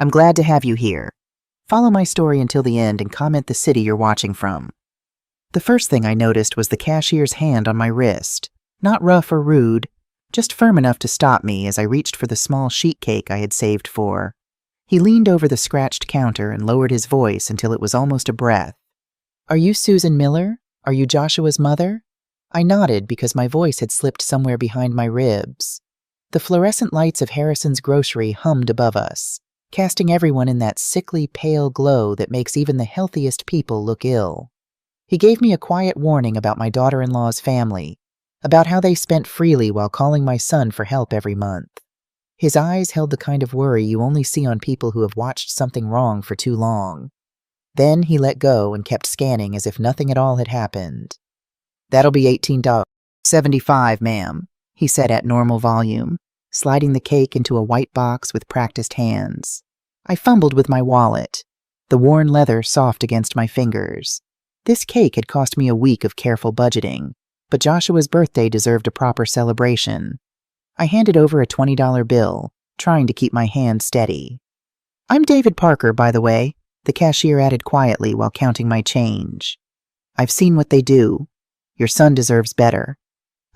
I'm glad to have you here. Follow my story until the end and comment the city you're watching from. The first thing I noticed was the cashier's hand on my wrist. Not rough or rude, just firm enough to stop me as I reached for the small sheet cake I had saved for. He leaned over the scratched counter and lowered his voice until it was almost a breath. "Are you Susan Miller? Are you Joshua's mother?" I nodded because my voice had slipped somewhere behind my ribs. The fluorescent lights of Harrison's grocery hummed above us, casting everyone in that sickly, pale glow that makes even the healthiest people look ill. He gave me a quiet warning about my daughter-in-law's family, about how they spent freely while calling my son for help every month. His eyes held the kind of worry you only see on people who have watched something wrong for too long. Then he let go and kept scanning as if nothing at all had happened. "That'll be $18.75, ma'am," he said at normal volume, sliding the cake into a white box with practiced hands. I fumbled with my wallet, the worn leather soft against my fingers. This cake had cost me a week of careful budgeting, but Joshua's birthday deserved a proper celebration. I handed over a $20 bill, trying to keep my hand steady. "I'm David Parker, by the way," the cashier added quietly while counting my change. "I've seen what they do. Your son deserves better."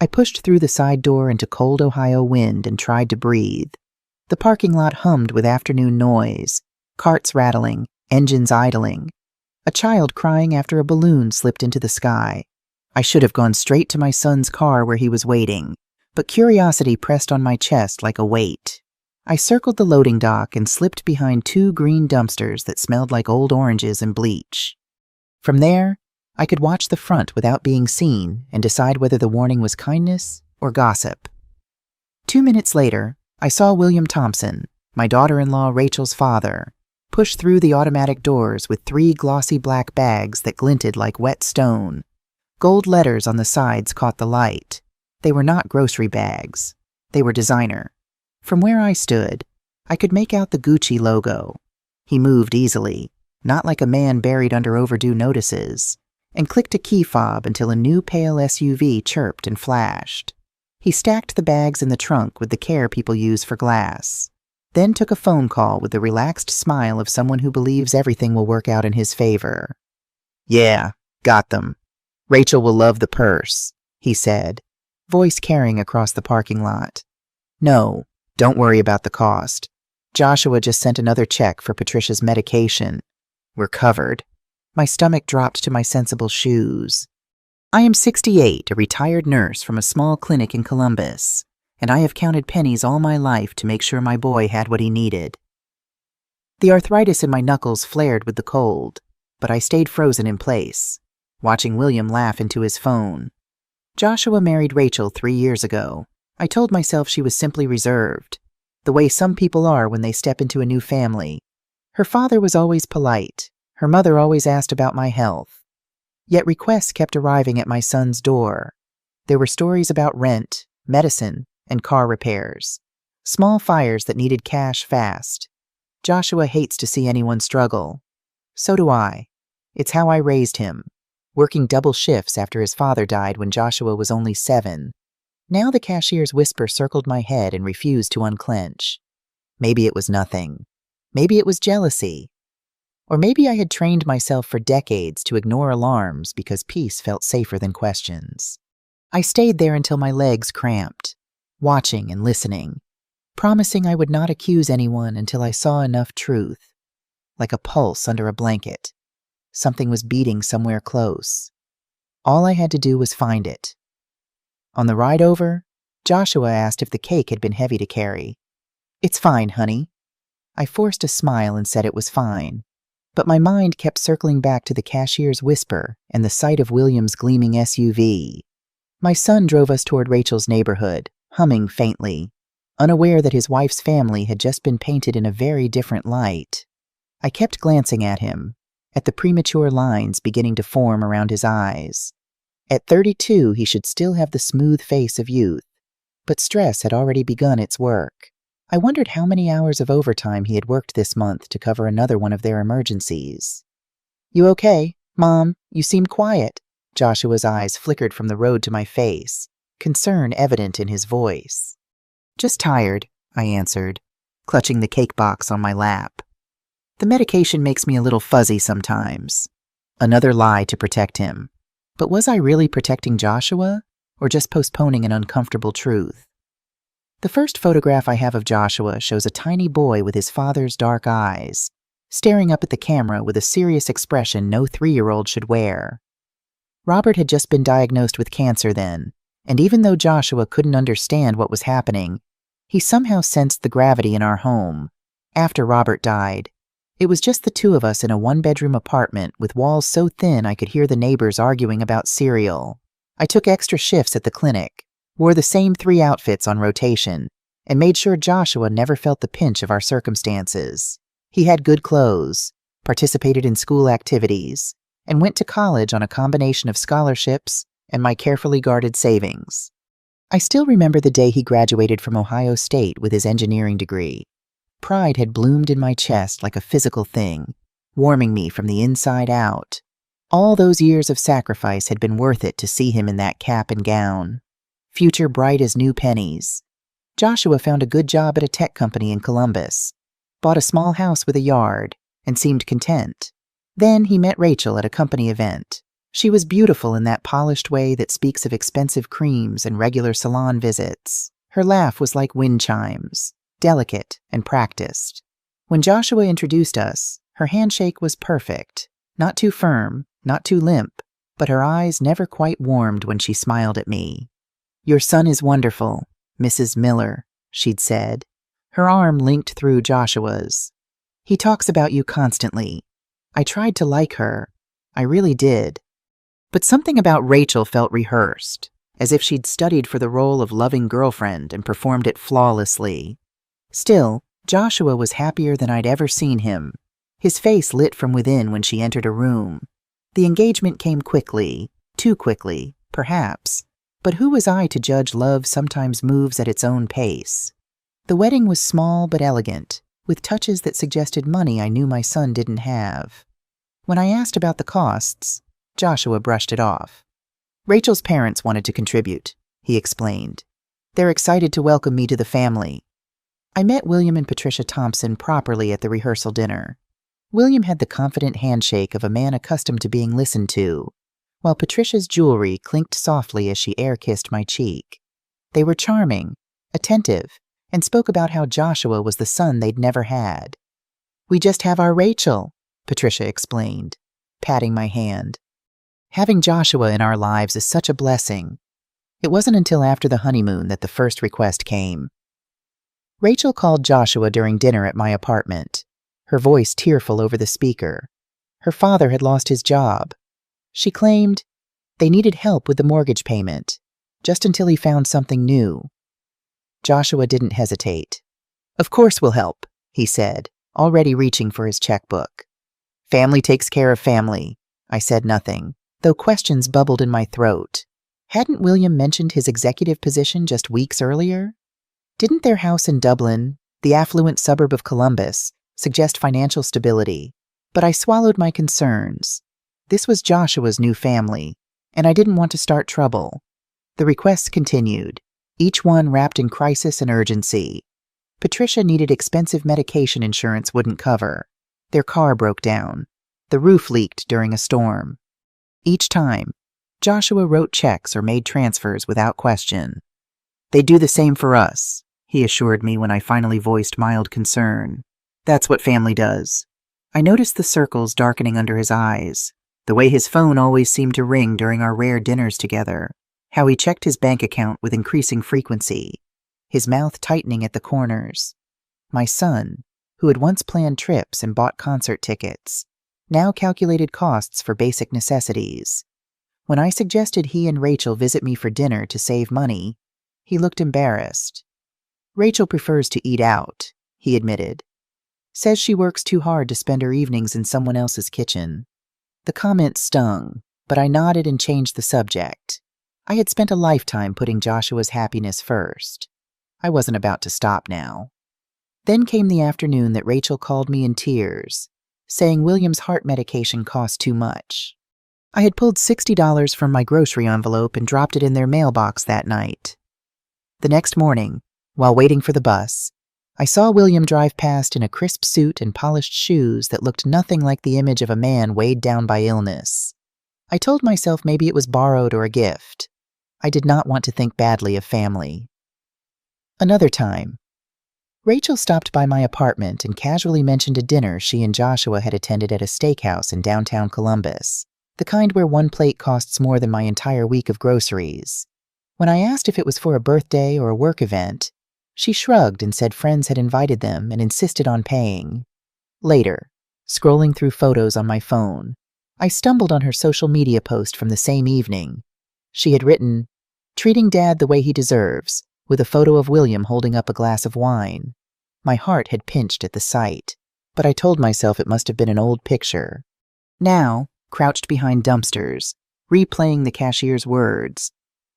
I pushed through the side door into cold Ohio wind and tried to breathe. The parking lot hummed with afternoon noise, carts rattling, engines idling. A child crying after a balloon slipped into the sky. I should have gone straight to my son's car where he was waiting, but curiosity pressed on my chest like a weight. I circled the loading dock and slipped behind two green dumpsters that smelled like old oranges and bleach. From there, I could watch the front without being seen and decide whether the warning was kindness or gossip. 2 minutes later, I saw William Thompson, my daughter-in-law Rachel's father, push through the automatic doors with 3 glossy black bags that glinted like wet stone. Gold letters on the sides caught the light. They were not grocery bags. They were designer. From where I stood, I could make out the Gucci logo. He moved easily, not like a man buried under overdue notices, and clicked a key fob until a new pale SUV chirped and flashed. He stacked the bags in the trunk with the care people use for glass, then took a phone call with the relaxed smile of someone who believes everything will work out in his favor. "Yeah, got them. Rachel will love the purse," he said, voice carrying across the parking lot. "No, don't worry about the cost. Joshua just sent another check for Patricia's medication. We're covered." My stomach dropped to my sensible shoes. I am 68, a retired nurse from a small clinic in Columbus, and I have counted pennies all my life to make sure my boy had what he needed. The arthritis in my knuckles flared with the cold, but I stayed frozen in place, watching William laugh into his phone. Joshua married Rachel 3 years ago. I told myself she was simply reserved, the way some people are when they step into a new family. Her father was always polite. Her mother always asked about my health. Yet requests kept arriving at my son's door. There were stories about rent, medicine, and car repairs. Small fires that needed cash fast. Joshua hates to see anyone struggle. So do I. It's how I raised him, working double shifts after his father died when Joshua was only 7. Now the cashier's whisper circled my head and refused to unclench. Maybe it was nothing. Maybe it was jealousy. Or maybe I had trained myself for decades to ignore alarms because peace felt safer than questions. I stayed there until my legs cramped, watching and listening, promising I would not accuse anyone until I saw enough truth. Like a pulse under a blanket. Something was beating somewhere close. All I had to do was find it. On the ride over, Joshua asked if the cake had been heavy to carry. "It's fine, honey." I forced a smile and said it was fine. But my mind kept circling back to the cashier's whisper and the sight of William's gleaming SUV. My son drove us toward Rachel's neighborhood, humming faintly, unaware that his wife's family had just been painted in a very different light. I kept glancing at him, at the premature lines beginning to form around his eyes. At 32, he should still have the smooth face of youth, but stress had already begun its work. I wondered how many hours of overtime he had worked this month to cover another one of their emergencies. "You okay? Mom, you seem quiet." Joshua's eyes flickered from the road to my face, concern evident in his voice. "Just tired," I answered, clutching the cake box on my lap. The medication makes me a little fuzzy sometimes. Another lie to protect him. But was I really protecting Joshua, or just postponing an uncomfortable truth? The first photograph I have of Joshua shows a tiny boy with his father's dark eyes, staring up at the camera with a serious expression no 3-year-old should wear. Robert had just been diagnosed with cancer then, and even though Joshua couldn't understand what was happening, he somehow sensed the gravity in our home. After Robert died, it was just the two of us in a 1-bedroom apartment with walls so thin I could hear the neighbors arguing about cereal. I took extra shifts at the clinic, wore the same 3 outfits on rotation, and made sure Joshua never felt the pinch of our circumstances. He had good clothes, participated in school activities, and went to college on a combination of scholarships and my carefully guarded savings. I still remember the day he graduated from Ohio State with his engineering degree. Pride had bloomed in my chest like a physical thing, warming me from the inside out. All those years of sacrifice had been worth it to see him in that cap and gown, future bright as new pennies. Joshua found a good job at a tech company in Columbus, bought a small house with a yard, and seemed content. Then he met Rachel at a company event. She was beautiful in that polished way that speaks of expensive creams and regular salon visits. Her laugh was like wind chimes, delicate and practiced. When Joshua introduced us, her handshake was perfect, not too firm, not too limp, but her eyes never quite warmed when she smiled at me. "Your son is wonderful, Mrs. Miller," she'd said. Her arm linked through Joshua's. "He talks about you constantly." I tried to like her. I really did. But something about Rachel felt rehearsed, as if she'd studied for the role of loving girlfriend and performed it flawlessly. Still, Joshua was happier than I'd ever seen him. His face lit from within when she entered a room. The engagement came quickly, too quickly, perhaps. But who was I to judge love sometimes moves at its own pace? The wedding was small but elegant, with touches that suggested money I knew my son didn't have. When I asked about the costs, Joshua brushed it off. "Rachel's parents wanted to contribute," he explained. "They're excited to welcome me to the family." I met William and Patricia Thompson properly at the rehearsal dinner. William had the confident handshake of a man accustomed to being listened to, while Patricia's jewelry clinked softly as she air-kissed my cheek. They were charming, attentive, and spoke about how Joshua was the son they'd never had. "We just have our Rachel," Patricia explained, patting my hand. Having Joshua in our lives is such a blessing. It wasn't until after the honeymoon that the first request came. Rachel called Joshua during dinner at my apartment, her voice tearful over the speaker. Her father had lost his job. She claimed they needed help with the mortgage payment, just until he found something new. Joshua didn't hesitate. "Of course we'll help," he said, already reaching for his checkbook. "Family takes care of family." I said nothing, though questions bubbled in my throat. Hadn't William mentioned his executive position just weeks earlier? Didn't their house in Dublin, the affluent suburb of Columbus, suggest financial stability? But I swallowed my concerns. This was Joshua's new family, and I didn't want to start trouble. The requests continued, each one wrapped in crisis and urgency. Patricia needed expensive medication insurance wouldn't cover. Their car broke down. The roof leaked during a storm. Each time, Joshua wrote checks or made transfers without question. "They'd do the same for us," he assured me when I finally voiced mild concern. "That's what family does." I noticed the circles darkening under his eyes, the way his phone always seemed to ring during our rare dinners together, how he checked his bank account with increasing frequency, his mouth tightening at the corners. My son, who had once planned trips and bought concert tickets, now calculated costs for basic necessities. When I suggested he and Rachel visit me for dinner to save money, he looked embarrassed. "Rachel prefers to eat out," he admitted. "Says she works too hard to spend her evenings in someone else's kitchen." The comment stung, but I nodded and changed the subject. I had spent a lifetime putting Joshua's happiness first. I wasn't about to stop now. Then came the afternoon that Rachel called me in tears, saying William's heart medication cost too much. I had pulled $60 from my grocery envelope and dropped it in their mailbox that night. The next morning, while waiting for the bus, I saw William drive past in a crisp suit and polished shoes that looked nothing like the image of a man weighed down by illness. I told myself maybe it was borrowed or a gift. I did not want to think badly of family. Another time, Rachel stopped by my apartment and casually mentioned a dinner she and Joshua had attended at a steakhouse in downtown Columbus, the kind where one plate costs more than my entire week of groceries. When I asked if it was for a birthday or a work event, she shrugged and said friends had invited them and insisted on paying. Later, scrolling through photos on my phone, I stumbled on her social media post from the same evening. She had written, "Treating Dad the way he deserves," with a photo of William holding up a glass of wine. My heart had pinched at the sight, but I told myself it must have been an old picture. Now, crouched behind dumpsters, replaying the cashier's words,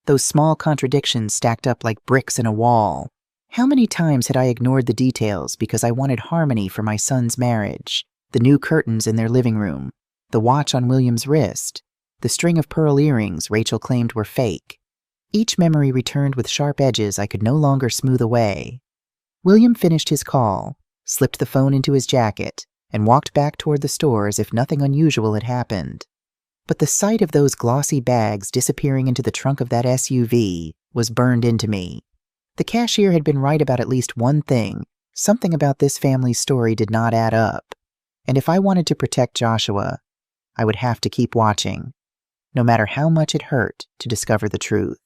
those small contradictions stacked up like bricks in a wall. How many times had I ignored the details because I wanted harmony for my son's marriage, the new curtains in their living room, the watch on William's wrist, the string of pearl earrings Rachel claimed were fake. Each memory returned with sharp edges I could no longer smooth away. William finished his call, slipped the phone into his jacket, and walked back toward the store as if nothing unusual had happened. But the sight of those glossy bags disappearing into the trunk of that SUV was burned into me. The cashier had been right about at least one thing. Something about this family's story did not add up. And if I wanted to protect Joshua, I would have to keep watching, no matter how much it hurt to discover the truth.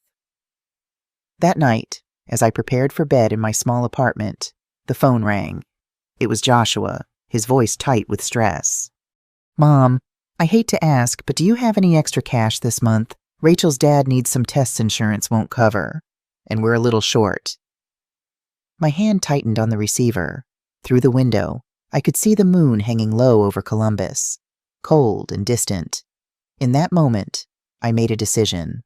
That night, as I prepared for bed in my small apartment, the phone rang. It was Joshua, his voice tight with stress. "Mom, I hate to ask, but do you have any extra cash this month? Rachel's dad needs some tests insurance won't cover, and we're a little short." My hand tightened on the receiver. Through the window, I could see the moon hanging low over Columbus, cold and distant. In that moment, I made a decision.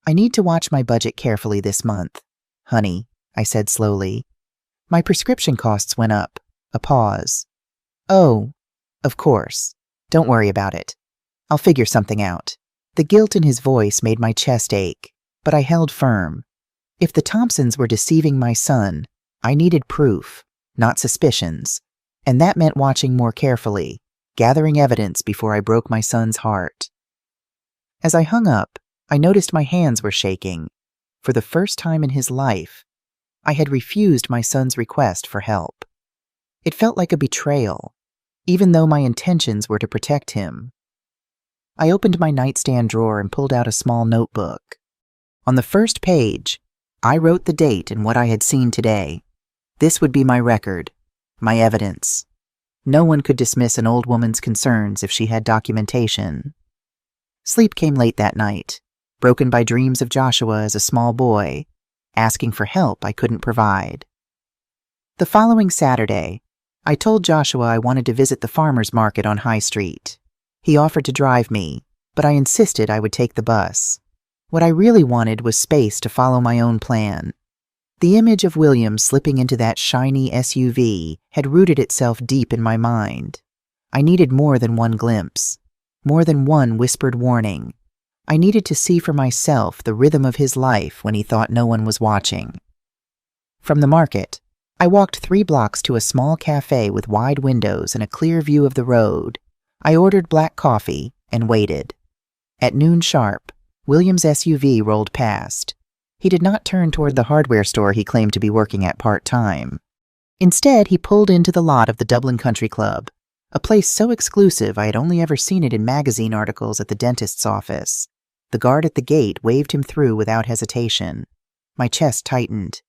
"I need to watch my budget carefully this month, honey," I said slowly. "My prescription costs went up." A pause. "Oh, of course. Don't worry about it. I'll figure something out." The guilt in his voice made my chest ache, but I held firm. If the Thompsons were deceiving my son, I needed proof, not suspicions, and that meant watching more carefully, gathering evidence before I broke my son's heart. As I hung up, I noticed my hands were shaking. For the first time in his life, I had refused my son's request for help. It felt like a betrayal, even though my intentions were to protect him. I opened my nightstand drawer and pulled out a small notebook. On the first page, I wrote the date and what I had seen today. This would be my record, my evidence. No one could dismiss an old woman's concerns if she had documentation. Sleep came late that night, broken by dreams of Joshua as a small boy, asking for help I couldn't provide. The following Saturday, I told Joshua I wanted to visit the farmer's market on High Street. He offered to drive me, but I insisted I would take the bus. What I really wanted was space to follow my own plan. The image of William slipping into that shiny SUV had rooted itself deep in my mind. I needed more than one glimpse, more than one whispered warning. I needed to see for myself the rhythm of his life when he thought no one was watching. From the market, I walked 3 blocks to a small cafe with wide windows and a clear view of the road. I ordered black coffee and waited. At noon sharp, William's SUV rolled past. He did not turn toward the hardware store he claimed to be working at part-time. Instead, he pulled into the lot of the Dublin Country Club, a place so exclusive I had only ever seen it in magazine articles at the dentist's office. The guard at the gate waved him through without hesitation. My chest tightened.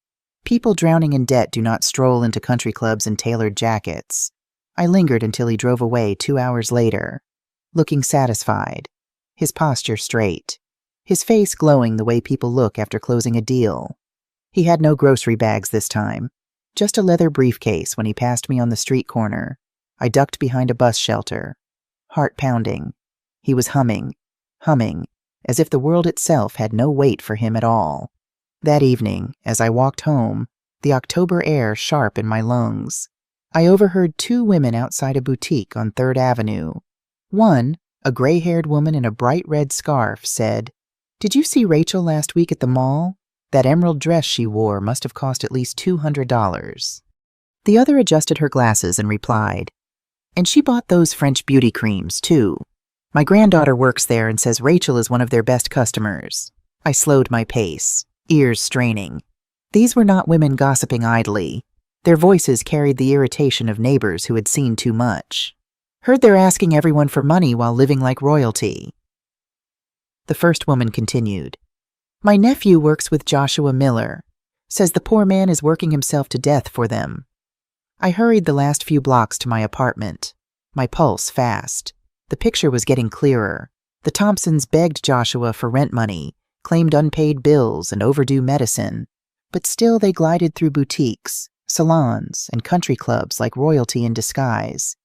People drowning in debt do not stroll into country clubs in tailored jackets. I lingered until he drove away 2 hours later, looking satisfied, his posture straight, his face glowing the way people look after closing a deal. He had no grocery bags this time, just a leather briefcase when he passed me on the street corner. I ducked behind a bus shelter, heart pounding. He was humming, as if the world itself had no weight for him at all. That evening, as I walked home, the October air sharp in my lungs, I overheard 2 women outside a boutique on 3rd Avenue. One, a gray-haired woman in a bright red scarf, said, "Did you see Rachel last week at the mall? That emerald dress she wore must have cost at least $200. The other adjusted her glasses and replied, "And she bought those French beauty creams, too. My granddaughter works there and says Rachel is one of their best customers." I slowed my pace, ears straining. These were not women gossiping idly. Their voices carried the irritation of neighbors who had seen too much. "Heard they're asking everyone for money while living like royalty." The first woman continued, "My nephew works with Joshua Miller. Says the poor man is working himself to death for them." I hurried the last few blocks to my apartment, my pulse fast. The picture was getting clearer. The Thompsons begged Joshua for rent money, claimed unpaid bills and overdue medicine, but still they glided through boutiques, salons, and country clubs like royalty in disguise.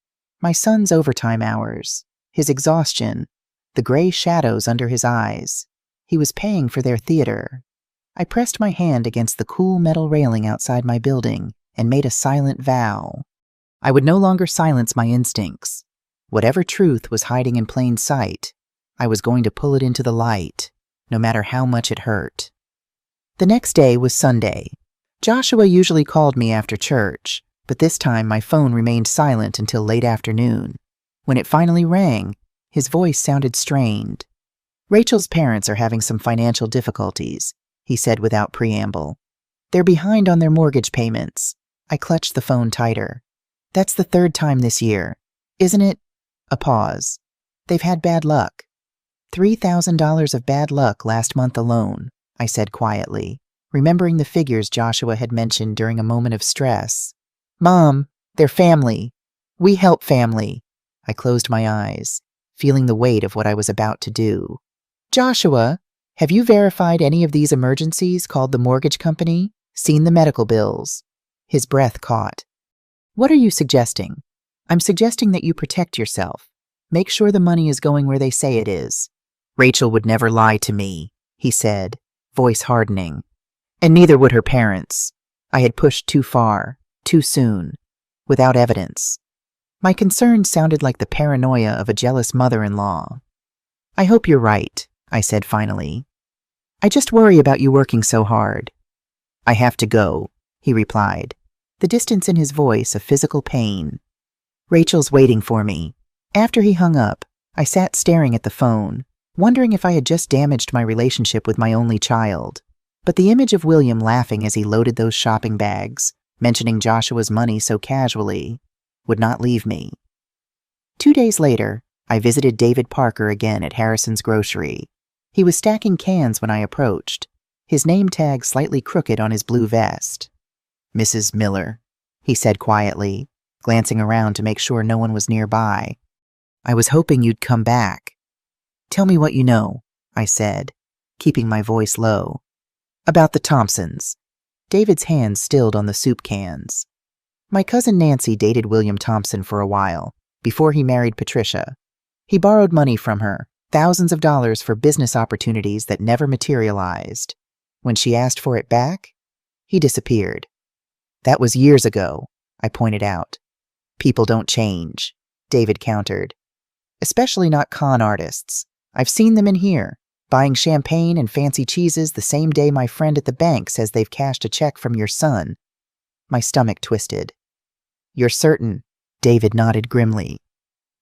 My son's overtime hours, his exhaustion, the gray shadows under his eyes. He was paying for their theater. I pressed my hand against the cool metal railing outside my building and made a silent vow. I would no longer silence my instincts. Whatever truth was hiding in plain sight, I was going to pull it into the light, no matter how much it hurt. The next day was Sunday. Joshua usually called me after church, but this time my phone remained silent until late afternoon. When it finally rang, his voice sounded strained. "Rachel's parents are having some financial difficulties," he said without preamble. "They're behind on their mortgage payments." I clutched the phone tighter. "That's the third time this year, isn't it?" A pause. "They've had bad luck." $3,000 of bad luck last month alone, I said quietly, remembering the figures Joshua had mentioned during a moment of stress. "Mom, they're family. We help family." I closed my eyes, feeling the weight of what I was about to do. "Joshua, have you verified any of these emergencies called the mortgage company? Seen the medical bills?" His breath caught. "What are you suggesting?" "I'm suggesting that you protect yourself. Make sure the money is going where they say it is." "Rachel would never lie to me," he said, voice hardening. "And neither would her parents." I had pushed too far, too soon, without evidence. My concerns sounded like the paranoia of a jealous mother-in-law. "I hope you're right," I said finally. "I just worry about you working so hard." "I have to go," he replied, the distance in his voice a physical pain. "Rachel's waiting for me." After he hung up, I sat staring at the phone, wondering if I had just damaged my relationship with my only child. But the image of William laughing as he loaded those shopping bags, mentioning Joshua's money so casually, would not leave me. 2 days later, I visited David Parker again at Harrison's grocery. He was stacking cans when I approached, his name tag slightly crooked on his blue vest. "Mrs. Miller," he said quietly, glancing around to make sure no one was nearby. "I was hoping you'd come back." "Tell me what you know," I said, keeping my voice low. "About the Thompsons." David's hands stilled on the soup cans. "My cousin Nancy dated William Thompson for a while, before he married Patricia. He borrowed money from her, thousands of dollars for business opportunities that never materialized. When she asked for it back, he disappeared." "That was years ago," I pointed out. "People don't change," David countered. "Especially not con artists. I've seen them in here, buying champagne and fancy cheeses the same day my friend at the bank says they've cashed a check from your son." My stomach twisted. "You're certain?" David nodded grimly.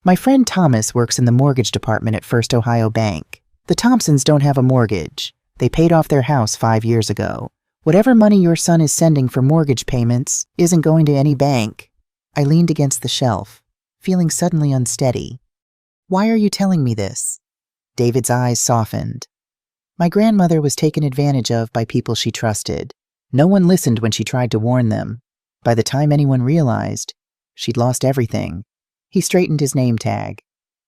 "My friend Thomas works in the mortgage department at First Ohio Bank. The Thompsons don't have a mortgage. They paid off their house 5 years ago. Whatever money your son is sending for mortgage payments isn't going to any bank." I leaned against the shelf, feeling suddenly unsteady. "Why are you telling me this?" David's eyes softened. "My grandmother was taken advantage of by people she trusted. No one listened when she tried to warn them. By the time anyone realized, she'd lost everything." He straightened his name tag.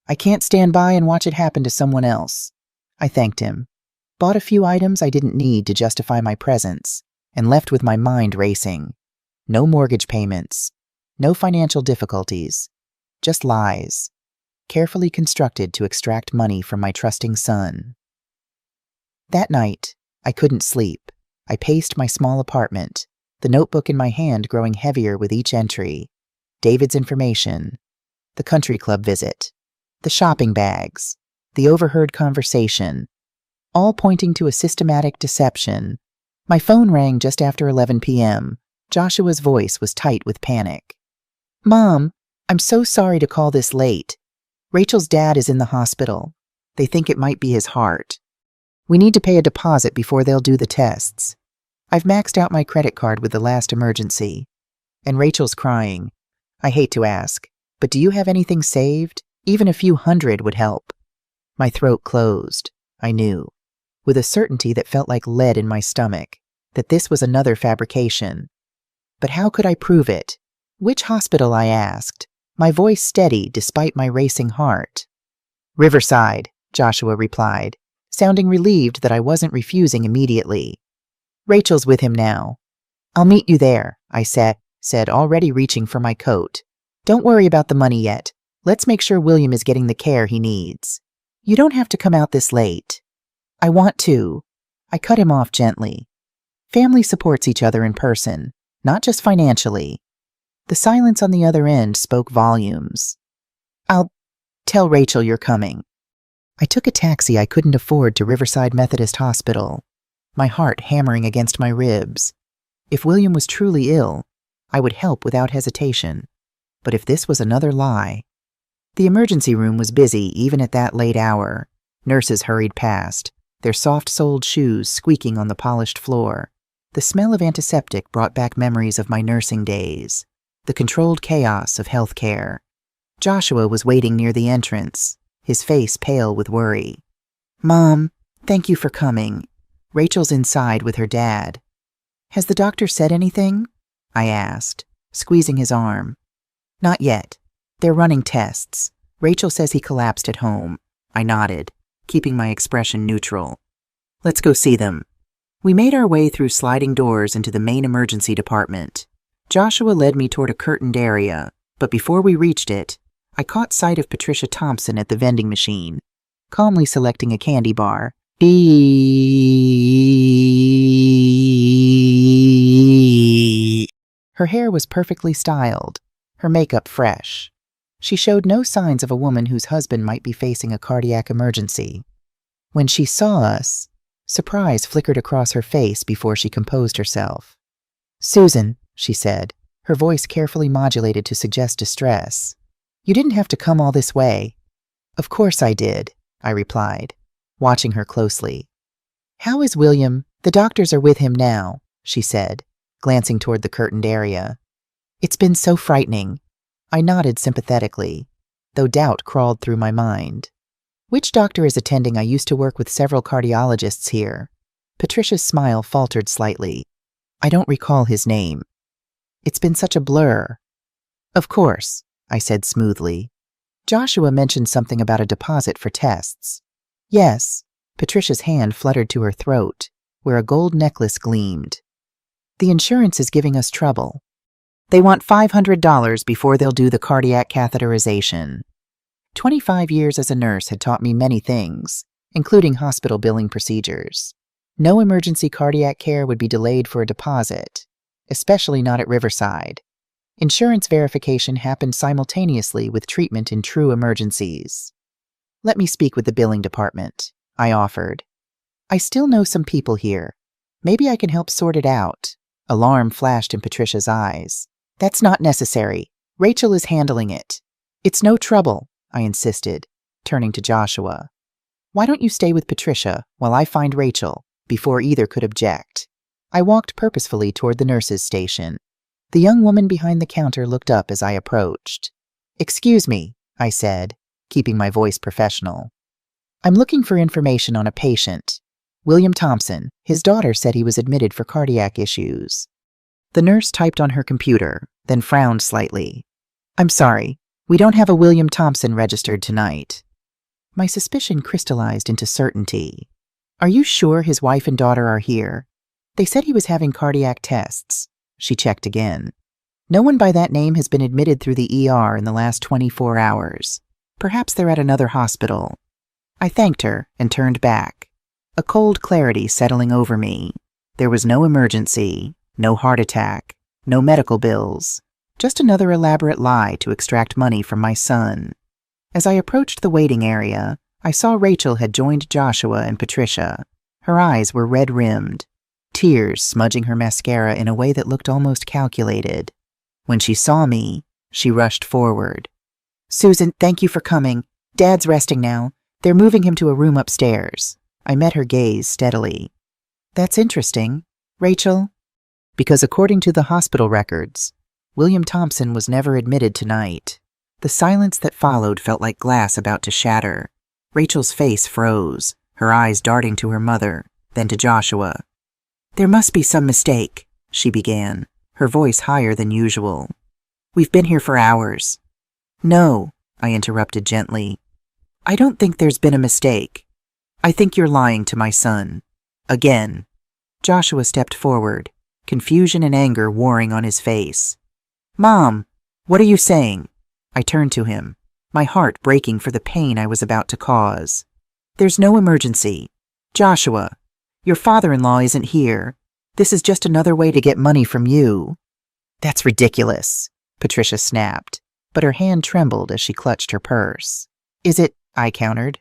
"I can't stand by and watch it happen to someone else." I thanked him, bought a few items I didn't need to justify my presence, and left with my mind racing. No mortgage payments, no financial difficulties, just lies, carefully constructed to extract money from my trusting son. That night, I couldn't sleep. I paced my small apartment, the notebook in my hand growing heavier with each entry. David's information, the country club visit, the shopping bags, the overheard conversation, all pointing to a systematic deception. My phone rang just after 11 p.m., Joshua's voice was tight with panic. "Mom, I'm so sorry to call this late. Rachel's dad is in the hospital. They think it might be his heart. We need to pay a deposit before they'll do the tests. I've maxed out my credit card with the last emergency. And Rachel's crying. I hate to ask, but do you have anything saved? Even a few hundred would help." My throat closed. I knew, with a certainty that felt like lead in my stomach, that this was another fabrication. But how could I prove it? "Which hospital?" I asked, my voice steady despite my racing heart. "Riverside," Joshua replied, sounding relieved that I wasn't refusing immediately. "Rachel's with him now." "I'll meet you there," I said, already reaching for my coat. "Don't worry about the money yet. Let's make sure William is getting the care he needs. You don't have to come out this late." "I want to." I cut him off gently. Family supports each other in person, not just financially. The silence on the other end spoke volumes. "I'll tell Rachel you're coming." I took a taxi I couldn't afford to Riverside Methodist Hospital, my heart hammering against my ribs. If William was truly ill, I would help without hesitation. But if this was another lie... The emergency room was busy even at that late hour. Nurses hurried past, their soft-soled shoes squeaking on the polished floor. The smell of antiseptic brought back memories of my nursing days, the controlled chaos of healthcare. Joshua was waiting near the entrance, his face pale with worry. "Mom, thank you for coming. Rachel's inside with her dad." "Has the doctor said anything?" I asked, squeezing his arm. "Not yet. They're running tests. Rachel says he collapsed at home." I nodded, keeping my expression neutral. "Let's go see them." We made our way through sliding doors into the main emergency department. Joshua led me toward a curtained area, but before we reached it, I caught sight of Patricia Thompson at the vending machine, calmly selecting a candy bar. Her hair was perfectly styled, her makeup fresh. She showed no signs of a woman whose husband might be facing a cardiac emergency. When she saw us, surprise flickered across her face before she composed herself. "Susan," she said, her voice carefully modulated to suggest distress. "You didn't have to come all this way." "Of course I did," I replied, watching her closely. "How is William? The doctors are with him now," she said, glancing toward the curtained area. "It's been so frightening." I nodded sympathetically, though doubt crawled through my mind. "Which doctor is attending? I used to work with several cardiologists here." Patricia's smile faltered slightly. "I don't recall his name. It's been such a blur." "Of course," I said smoothly. "Joshua mentioned something about a deposit for tests." "Yes." Patricia's hand fluttered to her throat, where a gold necklace gleamed. "The insurance is giving us trouble. They want $500 before they'll do the cardiac catheterization." 25 years as a nurse had taught me many things, including hospital billing procedures. No emergency cardiac care would be delayed for a deposit, especially not at Riverside. Insurance verification happened simultaneously with treatment in true emergencies. "Let me speak with the billing department," I offered. "I still know some people here. Maybe I can help sort it out." Alarm flashed in Patricia's eyes. "That's not necessary. Rachel is handling it." "It's no trouble," I insisted, turning to Joshua. "Why don't you stay with Patricia while I find Rachel?" Before either could object, I walked purposefully toward the nurse's station. The young woman behind the counter looked up as I approached. "Excuse me," I said, keeping my voice professional. "I'm looking for information on a patient. William Thompson. His daughter said he was admitted for cardiac issues." The nurse typed on her computer, then frowned slightly. "I'm sorry, we don't have a William Thompson registered tonight." My suspicion crystallized into certainty. "Are you sure his wife and daughter are here? They said he was having cardiac tests." She checked again. "No one by that name has been admitted through the ER in the last 24 hours. Perhaps they're at another hospital." I thanked her and turned back, a cold clarity settling over me. There was no emergency, no heart attack, no medical bills, just another elaborate lie to extract money from my son. As I approached the waiting area, I saw Rachel had joined Joshua and Patricia. Her eyes were red-rimmed. tears smudging her mascara in a way that looked almost calculated. When she saw me, she rushed forward. "Susan, thank you for coming. Dad's resting now. They're moving him to a room upstairs." I met her gaze steadily. "That's interesting. Rachel?" Because according to the hospital records, William Thompson was never admitted tonight. The silence that followed felt like glass about to shatter. Rachel's face froze, her eyes darting to her mother, then to Joshua. "There must be some mistake," she began, her voice higher than usual. "We've been here for hours." "No," I interrupted gently. "I don't think there's been a mistake. I think you're lying to my son. Again." Joshua stepped forward, confusion and anger warring on his face. "Mom, what are you saying?" I turned to him, my heart breaking for the pain I was about to cause. "There's no emergency. Joshua, your father-in-law isn't here. This is just another way to get money from you." "That's ridiculous," Patricia snapped, but her hand trembled as she clutched her purse. "Is it?" I countered.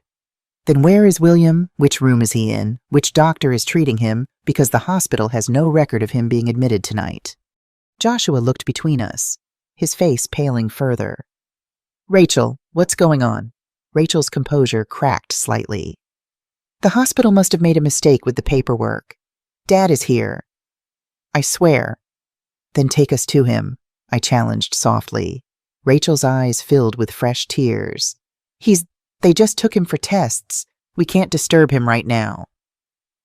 "Then where is William? Which room is he in? Which doctor is treating him? Because the hospital has no record of him being admitted tonight." Joshua looked between us, his face paling further. "Rachel, what's going on?" Rachel's composure cracked slightly. "The hospital must have made a mistake with the paperwork. Dad is here." "I swear." "Then take us to him," I challenged softly. Rachel's eyes filled with fresh tears. They just took him for tests. We can't disturb him right now."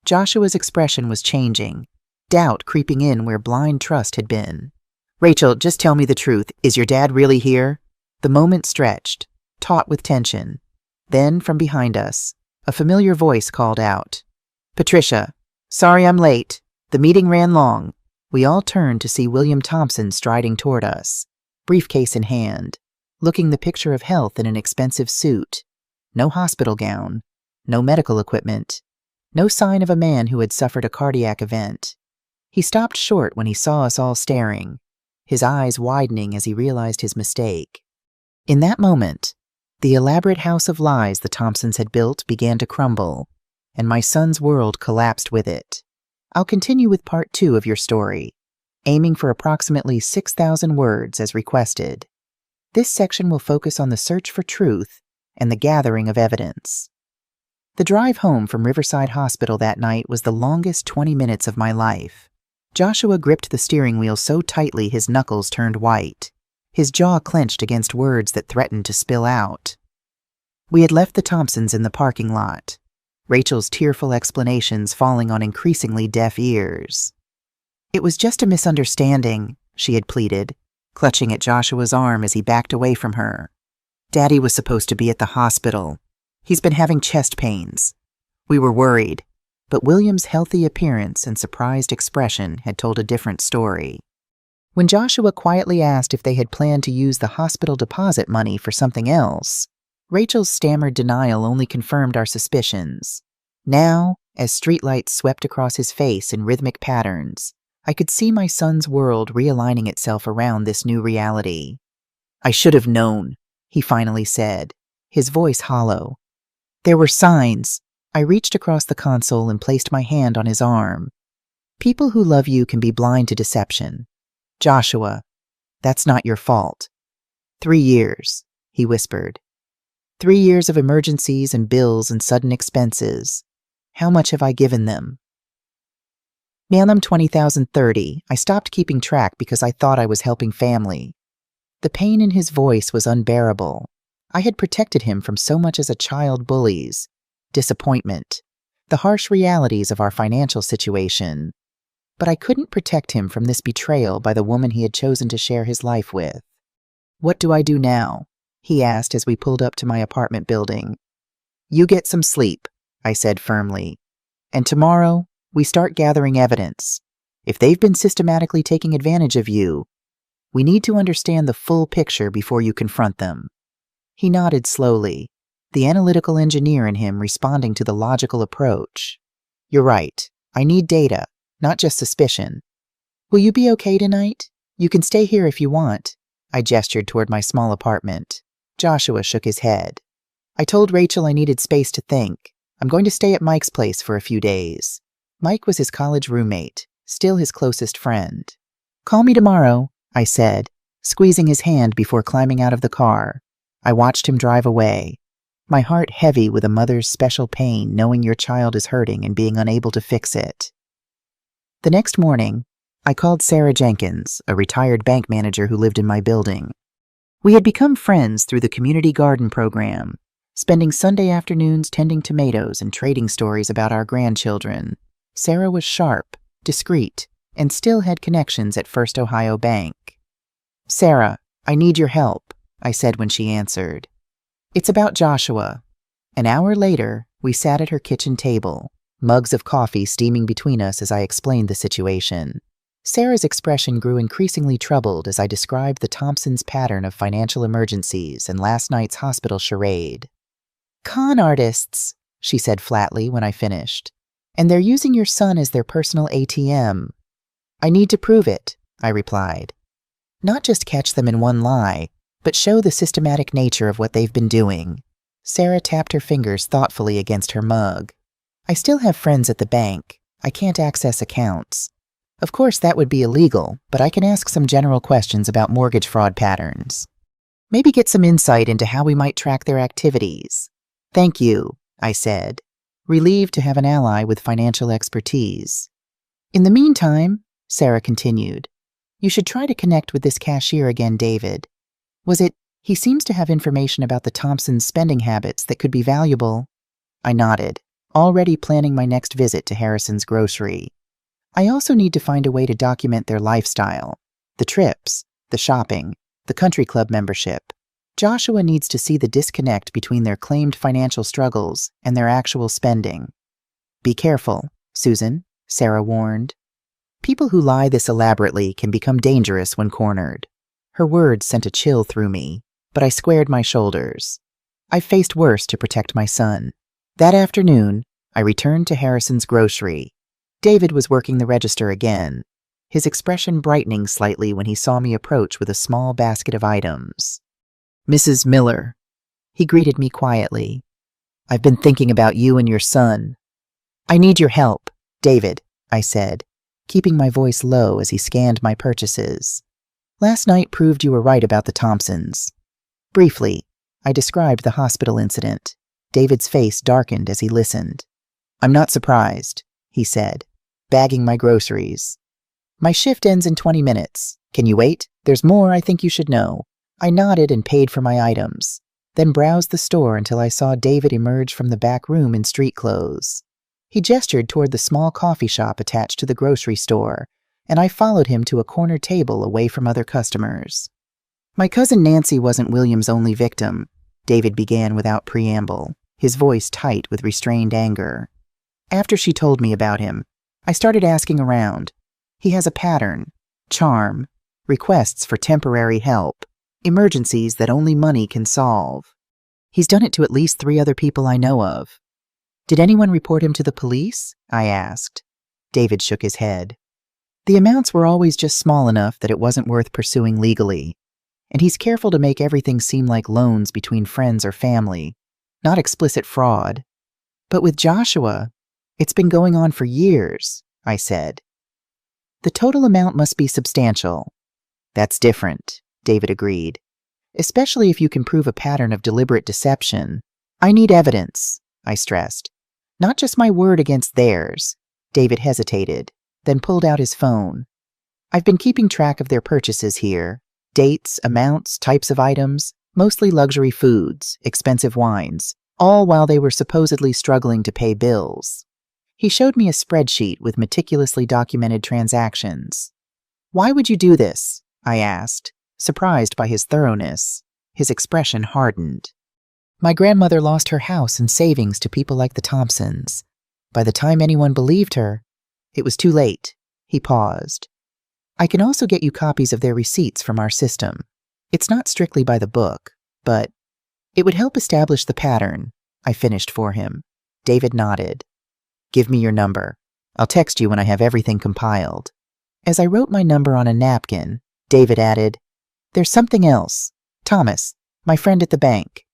Joshua's expression was changing, doubt creeping in where blind trust had been. "Rachel, just tell me the truth. Is your dad really here?" The moment stretched, taut with tension. Then, from behind us, a familiar voice called out, "Patricia, sorry I'm late. The meeting ran long." We all turned to see William Thompson striding toward us, briefcase in hand, looking the picture of health in an expensive suit. No hospital gown, no medical equipment, no sign of a man who had suffered a cardiac event. He stopped short when he saw us all staring, his eyes widening as he realized his mistake. In that moment, the elaborate house of lies the Thompsons had built began to crumble, and my son's world collapsed with it. I'll continue with part 2 of your story, aiming for approximately 6,000 words as requested. This section will focus on the search for truth and the gathering of evidence. The drive home from Riverside Hospital that night was the longest 20 minutes of my life. Joshua gripped the steering wheel so tightly his knuckles turned white. His jaw clenched against words that threatened to spill out. We had left the Thompsons in the parking lot, Rachel's tearful explanations falling on increasingly deaf ears. "It was just a misunderstanding," she had pleaded, clutching at Joshua's arm as he backed away from her. "Daddy was supposed to be at the hospital. He's been having chest pains." We were worried, but William's healthy appearance and surprised expression had told a different story. When Joshua quietly asked if they had planned to use the hospital deposit money for something else, Rachel's stammered denial only confirmed our suspicions. Now, as streetlights swept across his face in rhythmic patterns, I could see my son's world realigning itself around this new reality. "I should have known," he finally said, his voice hollow. "There were signs." I reached across the console and placed my hand on his arm. "People who love you can be blind to deception. Joshua, that's not your fault." 3 years, he whispered. 3 years of emergencies and bills and sudden expenses. How much have I given them? Mail them $20,030. I stopped keeping track because I thought I was helping family. The pain in his voice was unbearable. I had protected him from so much as a child bullies, disappointment, the harsh realities of our financial situation. But I couldn't protect him from this betrayal by the woman he had chosen to share his life with. "What do I do now?" he asked as we pulled up to my apartment building. "You get some sleep," I said firmly. "And tomorrow, we start gathering evidence. If they've been systematically taking advantage of you, we need to understand the full picture before you confront them." He nodded slowly, the analytical engineer in him responding to the logical approach. "You're right. I need data, not just suspicion. Will you be okay tonight? You can stay here if you want." I gestured toward my small apartment. Joshua shook his head. "I told Rachel I needed space to think. I'm going to stay at Mike's place for a few days." Mike was his college roommate, still his closest friend. "Call me tomorrow," I said, squeezing his hand before climbing out of the car. I watched him drive away, my heart heavy with a mother's special pain knowing your child is hurting and being unable to fix it. The next morning, I called Sarah Jenkins, a retired bank manager who lived in my building. We had become friends through the community garden program, spending Sunday afternoons tending tomatoes and trading stories about our grandchildren. Sarah was sharp, discreet, and still had connections at First Ohio Bank. "Sarah, I need your help," I said when she answered. "It's about Joshua." An hour later, we sat at her kitchen table, mugs of coffee steaming between us as I explained the situation. Sarah's expression grew increasingly troubled as I described the Thompsons' pattern of financial emergencies and last night's hospital charade. "Con artists," she said flatly when I finished. "And they're using your son as their personal ATM. "I need to prove it," I replied. "Not just catch them in one lie, but show the systematic nature of what they've been doing." Sarah tapped her fingers thoughtfully against her mug. "I still have friends at the bank. I can't access accounts. Of course, that would be illegal, but I can ask some general questions about mortgage fraud patterns. Maybe get some insight into how we might track their activities." "Thank you," I said, relieved to have an ally with financial expertise. "In the meantime," Sarah continued, "you should try to connect with this cashier again, David. He seems to have information about the Thompsons' spending habits that could be valuable." I nodded, already planning my next visit to Harrison's grocery. I also need to find a way to document their lifestyle, the trips, the shopping, the country club membership. Joshua needs to see the disconnect between their claimed financial struggles and their actual spending. "Be careful, Susan," Sarah warned. "People who lie this elaborately can become dangerous when cornered." Her words sent a chill through me, but I squared my shoulders. I've faced worse to protect my son. That afternoon, I returned to Harrison's grocery. David was working the register again, his expression brightening slightly when he saw me approach with a small basket of items. "Mrs. Miller," he greeted me quietly. "I've been thinking about you and your son." "I need your help, David," I said, keeping my voice low as he scanned my purchases. "Last night proved you were right about the Thompsons." Briefly, I described the hospital incident. David's face darkened as he listened. "I'm not surprised," he said, bagging my groceries. "My shift ends in 20 minutes. Can you wait? There's more I think you should know." I nodded and paid for my items, then browsed the store until I saw David emerge from the back room in street clothes. He gestured toward the small coffee shop attached to the grocery store, and I followed him to a corner table away from other customers. "My cousin Nancy wasn't William's only victim," David began without preamble, his voice tight with restrained anger. "After she told me about him, I started asking around. He has a pattern, charm, requests for temporary help, emergencies that only money can solve. He's done it to at least 3 other people I know of." "Did anyone report him to the police?" I asked. David shook his head. "The amounts were always just small enough that it wasn't worth pursuing legally. And he's careful to make everything seem like loans between friends or family, not explicit fraud. But with Joshua, it's been going on for years," I said. "The total amount must be substantial." "That's different," David agreed. "Especially if you can prove a pattern of deliberate deception." "I need evidence," I stressed. "Not just my word against theirs." David hesitated, then pulled out his phone. "I've been keeping track of their purchases here. Dates, amounts, types of items, mostly luxury foods, expensive wines, all while they were supposedly struggling to pay bills." He showed me a spreadsheet with meticulously documented transactions. "Why would you do this?" I asked, surprised by his thoroughness. His expression hardened. "My grandmother lost her house and savings to people like the Thompsons. By the time anyone believed her, it was too late." He paused. "I can also get you copies of their receipts from our system. It's not strictly by the book, but it would help establish the pattern," I finished for him. David nodded. "Give me your number. I'll text you when I have everything compiled." As I wrote my number on a napkin, David added, "There's something else. Thomas, my friend at the bank."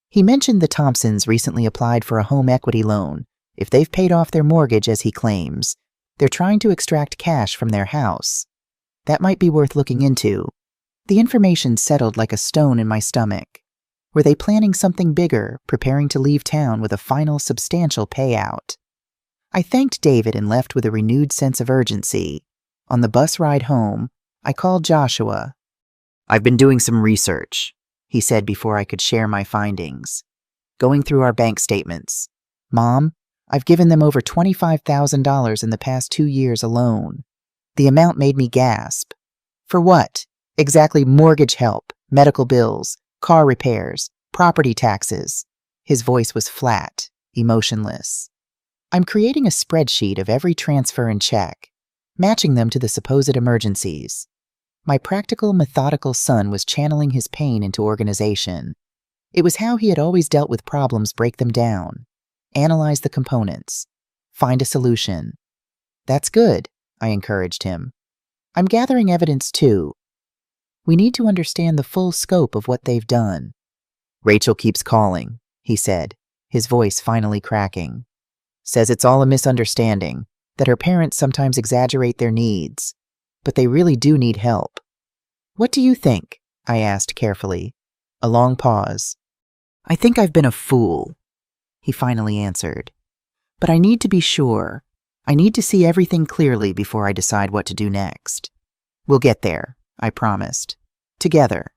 He mentioned the Thompsons recently applied for a home equity loan, If they've paid off their mortgage as he claims, they're trying to extract cash from their house. That might be worth looking into. The information settled like a stone in my stomach. Were they planning something bigger, preparing to leave town with a final substantial payout? I thanked David and left with a renewed sense of urgency. On the bus ride home, I called Joshua. "I've been doing some research," he said before I could share my findings. "Going through our bank statements. Mom, I've given them over $25,000 in the past 2 years alone." The amount made me gasp. For what? Exactly mortgage help, medical bills, car repairs, property taxes. His voice was flat, emotionless. "I'm creating a spreadsheet of every transfer and check, matching them to the supposed emergencies." My practical, methodical son was channeling his pain into organization. It was how he had always dealt with problems: break them down, analyze the components, find a solution. "That's good," I encouraged him. "I'm gathering evidence too. We need to understand the full scope of what they've done." "Rachel keeps calling," he said, his voice finally cracking. "Says it's all a misunderstanding, that her parents sometimes exaggerate their needs, but they really do need help." "What do you think?" I asked carefully. A long pause. "I think I've been a fool," he finally answered. "But I need to be sure. I need to see everything clearly before I decide what to do next." "We'll get there," I promised. "Together."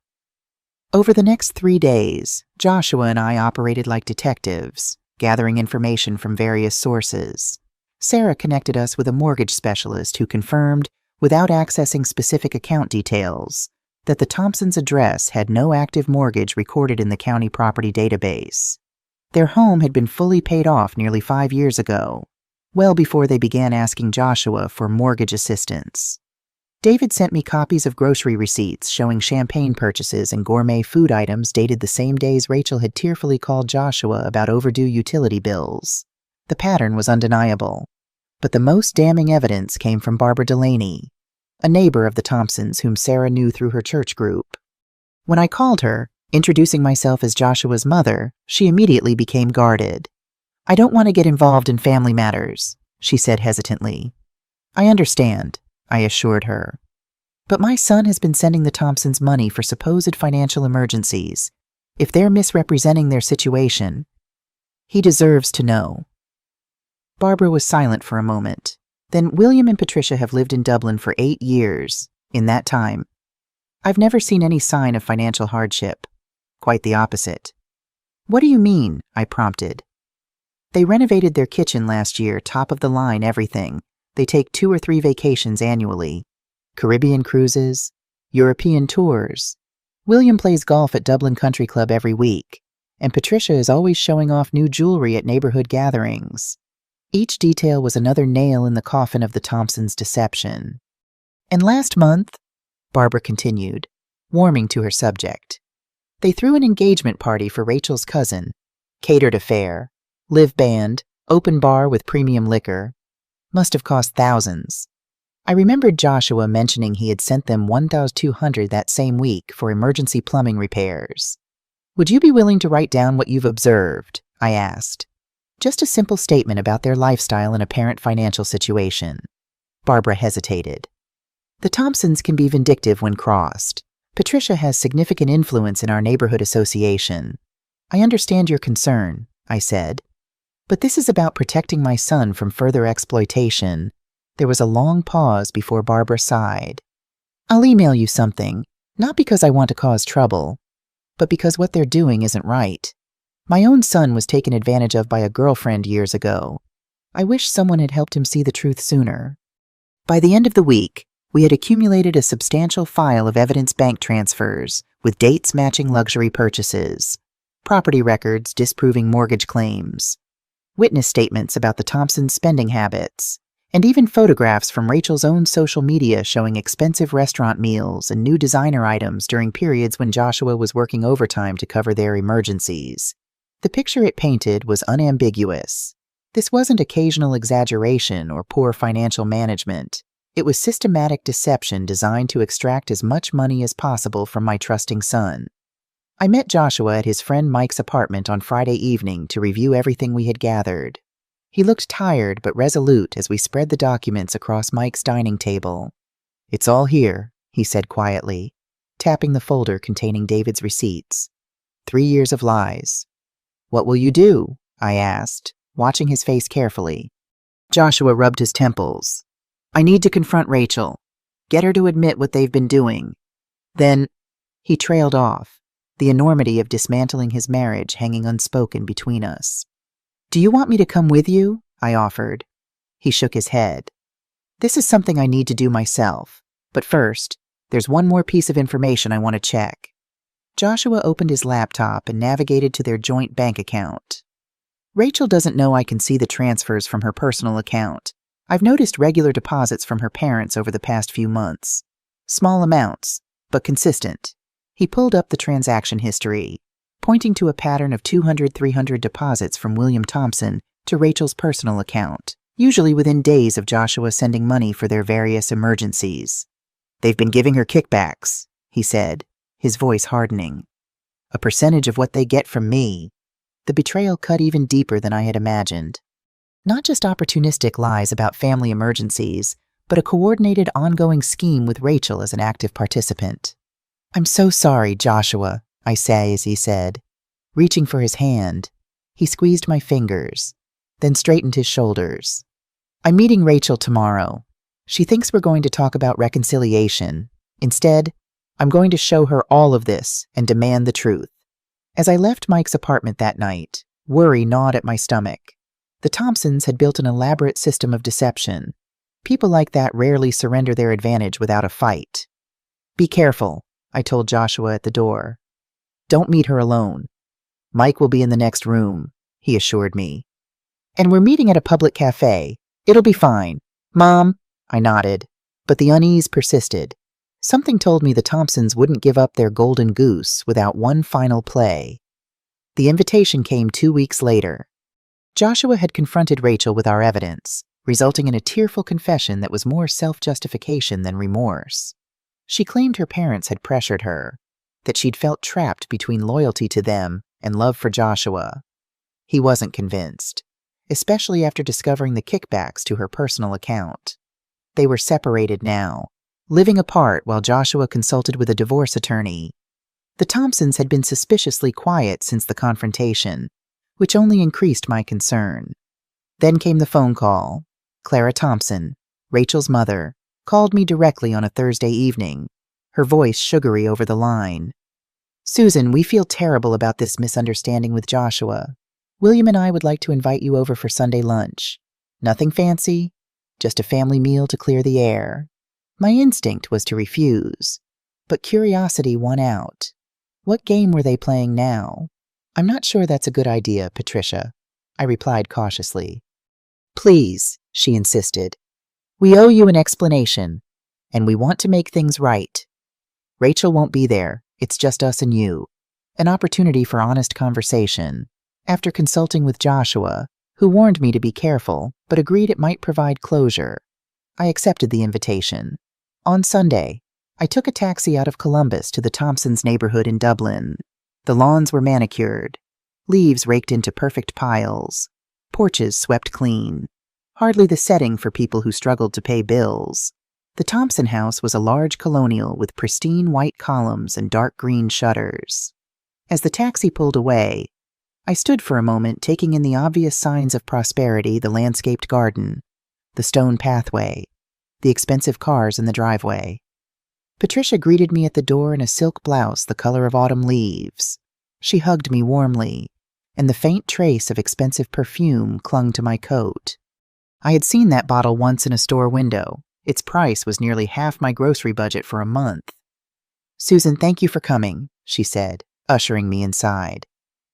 Over the next 3 days, Joshua and I operated like detectives, gathering information from various sources. Sarah connected us with a mortgage specialist who confirmed, without accessing specific account details, that the Thompsons' address had no active mortgage recorded in the county property database. Their home had been fully paid off nearly 5 years ago, well before they began asking Joshua for mortgage assistance. David sent me copies of grocery receipts showing champagne purchases and gourmet food items dated the same days Rachel had tearfully called Joshua about overdue utility bills. The pattern was undeniable. But the most damning evidence came from Barbara Delaney, a neighbor of the Thompsons whom Sarah knew through her church group. When I called her, introducing myself as Joshua's mother, she immediately became guarded. "I don't want to get involved in family matters," she said hesitantly. "I understand," I assured her. "But my son has been sending the Thompsons money for supposed financial emergencies. If they're misrepresenting their situation, he deserves to know." Barbara was silent for a moment. "Then William and Patricia have lived in Dublin for 8 years. In that time, I've never seen any sign of financial hardship. Quite the opposite." "What do you mean?" I prompted. "They renovated their kitchen last year, top of the line everything. They take 2 or 3 vacations annually. Caribbean cruises, European tours. William plays golf at Dublin Country Club every week, and Patricia is always showing off new jewelry at neighborhood gatherings." Each detail was another nail in the coffin of the Thompsons' deception. "And last month," Barbara continued, warming to her subject, "they threw an engagement party for Rachel's cousin, catered affair, live band, open bar with premium liquor. Must have cost thousands." I remembered Joshua mentioning he had sent them $1,200 that same week for emergency plumbing repairs. "Would you be willing to write down what you've observed?" I asked. Just a simple statement about their lifestyle and apparent financial situation. Barbara hesitated. "The Thompsons can be vindictive when crossed. Patricia has significant influence in our neighborhood association. I understand your concern," I said. "But this is about protecting my son from further exploitation." There was a long pause before Barbara sighed. "I'll email you something, not because I want to cause trouble, but because what they're doing isn't right. My own son was taken advantage of by a girlfriend years ago. I wish someone had helped him see the truth sooner." By the end of the week, we had accumulated a substantial file of evidence bank transfers, with dates matching luxury purchases, property records disproving mortgage claims, witness statements about the Thompsons' spending habits, and even photographs from Rachel's own social media showing expensive restaurant meals and new designer items during periods when Joshua was working overtime to cover their emergencies. The picture it painted was unambiguous. This wasn't occasional exaggeration or poor financial management. It was systematic deception designed to extract as much money as possible from my trusting son. I met Joshua at his friend Mike's apartment on Friday evening to review everything we had gathered. He looked tired but resolute as we spread the documents across Mike's dining table. "It's all here," he said quietly, tapping the folder containing David's receipts. 3 years of lies. "What will you do?" I asked, watching his face carefully. Joshua rubbed his temples. "I need to confront Rachel. Get her to admit what they've been doing. Then," he trailed off, the enormity of dismantling his marriage hanging unspoken between us. "Do you want me to come with you?" I offered. He shook his head. "This is something I need to do myself. But first, there's one more piece of information I want to check." Joshua opened his laptop and navigated to their joint bank account. "Rachel doesn't know I can see the transfers from her personal account. I've noticed regular deposits from her parents over the past few months. Small amounts, but consistent." He pulled up the transaction history, pointing to a pattern of 200-300 deposits from William Thompson to Rachel's personal account, usually within days of Joshua sending money for their various emergencies. "They've been giving her kickbacks," he said, his voice hardening. "A percentage of what they get from me." The betrayal cut even deeper than I had imagined. Not just opportunistic lies about family emergencies, but a coordinated ongoing scheme with Rachel as an active participant. "I'm so sorry, Joshua," I say as he said. Reaching for his hand, he squeezed my fingers, then straightened his shoulders. "I'm meeting Rachel tomorrow. She thinks we're going to talk about reconciliation. Instead, I'm going to show her all of this and demand the truth." As I left Mike's apartment that night, worry gnawed at my stomach. The Thompsons had built an elaborate system of deception. People like that rarely surrender their advantage without a fight. "Be careful," I told Joshua at the door. "Don't meet her alone. Mike will be in the next room," he assured me. "And we're meeting at a public cafe. It'll be fine." "Mom," I nodded, but the unease persisted. Something told me the Thompsons wouldn't give up their golden goose without one final play. The invitation came 2 weeks later. Joshua had confronted Rachel with our evidence, resulting in a tearful confession that was more self-justification than remorse. She claimed her parents had pressured her, that she'd felt trapped between loyalty to them and love for Joshua. He wasn't convinced, especially after discovering the kickbacks to her personal account. They were separated now, living apart while Joshua consulted with a divorce attorney. The Thompsons had been suspiciously quiet since the confrontation, which only increased my concern. Then came the phone call. Clara Thompson, Rachel's mother, called me directly on a Thursday evening, her voice sugary over the line. "Susan, we feel terrible about this misunderstanding with Joshua. William and I would like to invite you over for Sunday lunch. Nothing fancy, just a family meal to clear the air." My instinct was to refuse, but curiosity won out. What game were they playing now? "I'm not sure that's a good idea, Patricia," I replied cautiously. "Please," she insisted. "We owe you an explanation, and we want to make things right. Rachel won't be there. It's just us and you. An opportunity for honest conversation." After consulting with Joshua, who warned me to be careful, but agreed it might provide closure, I accepted the invitation. On Sunday, I took a taxi out of Columbus to the Thompsons' neighborhood in Dublin. The lawns were manicured, leaves raked into perfect piles, porches swept clean. Hardly the setting for people who struggled to pay bills. The Thompson house was a large colonial with pristine white columns and dark green shutters. As the taxi pulled away, I stood for a moment taking in the obvious signs of prosperity: the landscaped garden, the stone pathway, the expensive cars in the driveway. Patricia greeted me at the door in a silk blouse the color of autumn leaves. She hugged me warmly, and the faint trace of expensive perfume clung to my coat. I had seen that bottle once in a store window. Its price was nearly half my grocery budget for a month. "Susan, thank you for coming," she said, ushering me inside.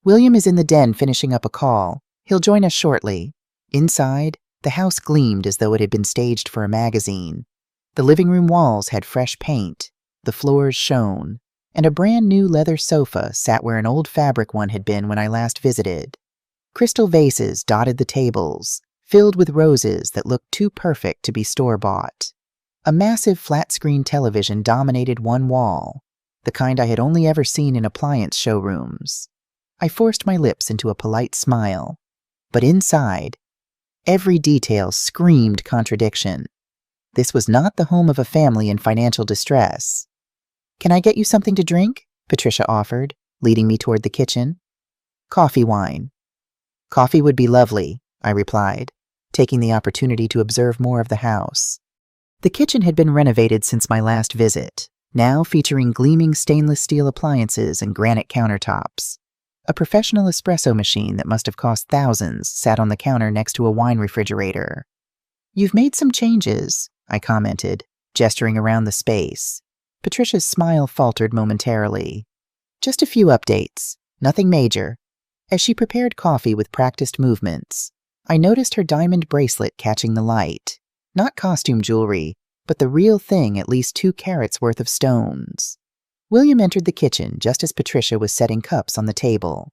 "William is in the den finishing up a call. He'll join us shortly." Inside, the house gleamed as though it had been staged for a magazine. The living room walls had fresh paint, the floors shone, and a brand new leather sofa sat where an old fabric one had been when I last visited. Crystal vases dotted the tables, filled with roses that looked too perfect to be store-bought. A massive flat-screen television dominated one wall, the kind I had only ever seen in appliance showrooms. I forced my lips into a polite smile, but inside, Every detail screamed contradiction. This was not the home of a family in financial distress. "Can I get you something to drink?" Patricia offered, leading me toward the kitchen. "Coffee wine." "Coffee would be lovely," I replied, taking the opportunity to observe more of the house. The kitchen had been renovated since my last visit, now featuring gleaming stainless steel appliances and granite countertops. A professional espresso machine that must have cost thousands sat on the counter next to a wine refrigerator. "You've made some changes," I commented, gesturing around the space. Patricia's smile faltered momentarily. "Just a few updates, nothing major." As she prepared coffee with practiced movements, I noticed her diamond bracelet catching the light. Not costume jewelry, but the real thing, at least 2 carats worth of stones. William entered the kitchen just as Patricia was setting cups on the table.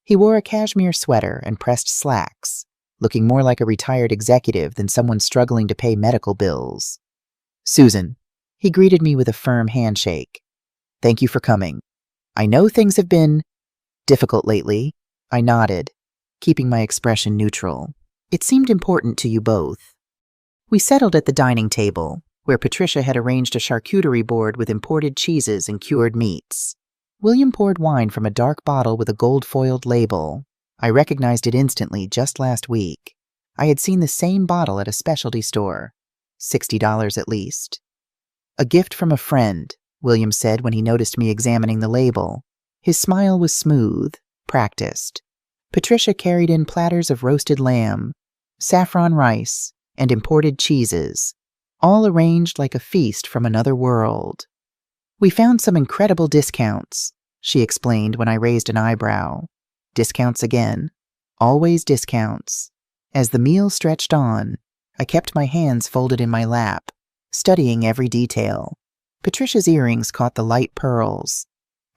He wore a cashmere sweater and pressed slacks, looking more like a retired executive than someone struggling to pay medical bills. "Susan," he greeted me with a firm handshake. "Thank you for coming. I know things have been difficult lately." I nodded, keeping my expression neutral. "It seemed important to you both." We settled at the dining table, where Patricia had arranged a charcuterie board with imported cheeses and cured meats. William poured wine from a dark bottle with a gold-foiled label. I recognized it instantly just last week. I had seen the same bottle at a specialty store. $60 at least. "A gift from a friend," William said when he noticed me examining the label. His smile was smooth, practiced. Patricia carried in platters of roasted lamb, saffron rice, and imported cheeses, all arranged like a feast from another world. "We found some incredible discounts," she explained when I raised an eyebrow. Discounts again. Always discounts. As the meal stretched on, I kept my hands folded in my lap, studying every detail. Patricia's earrings caught the light pearls.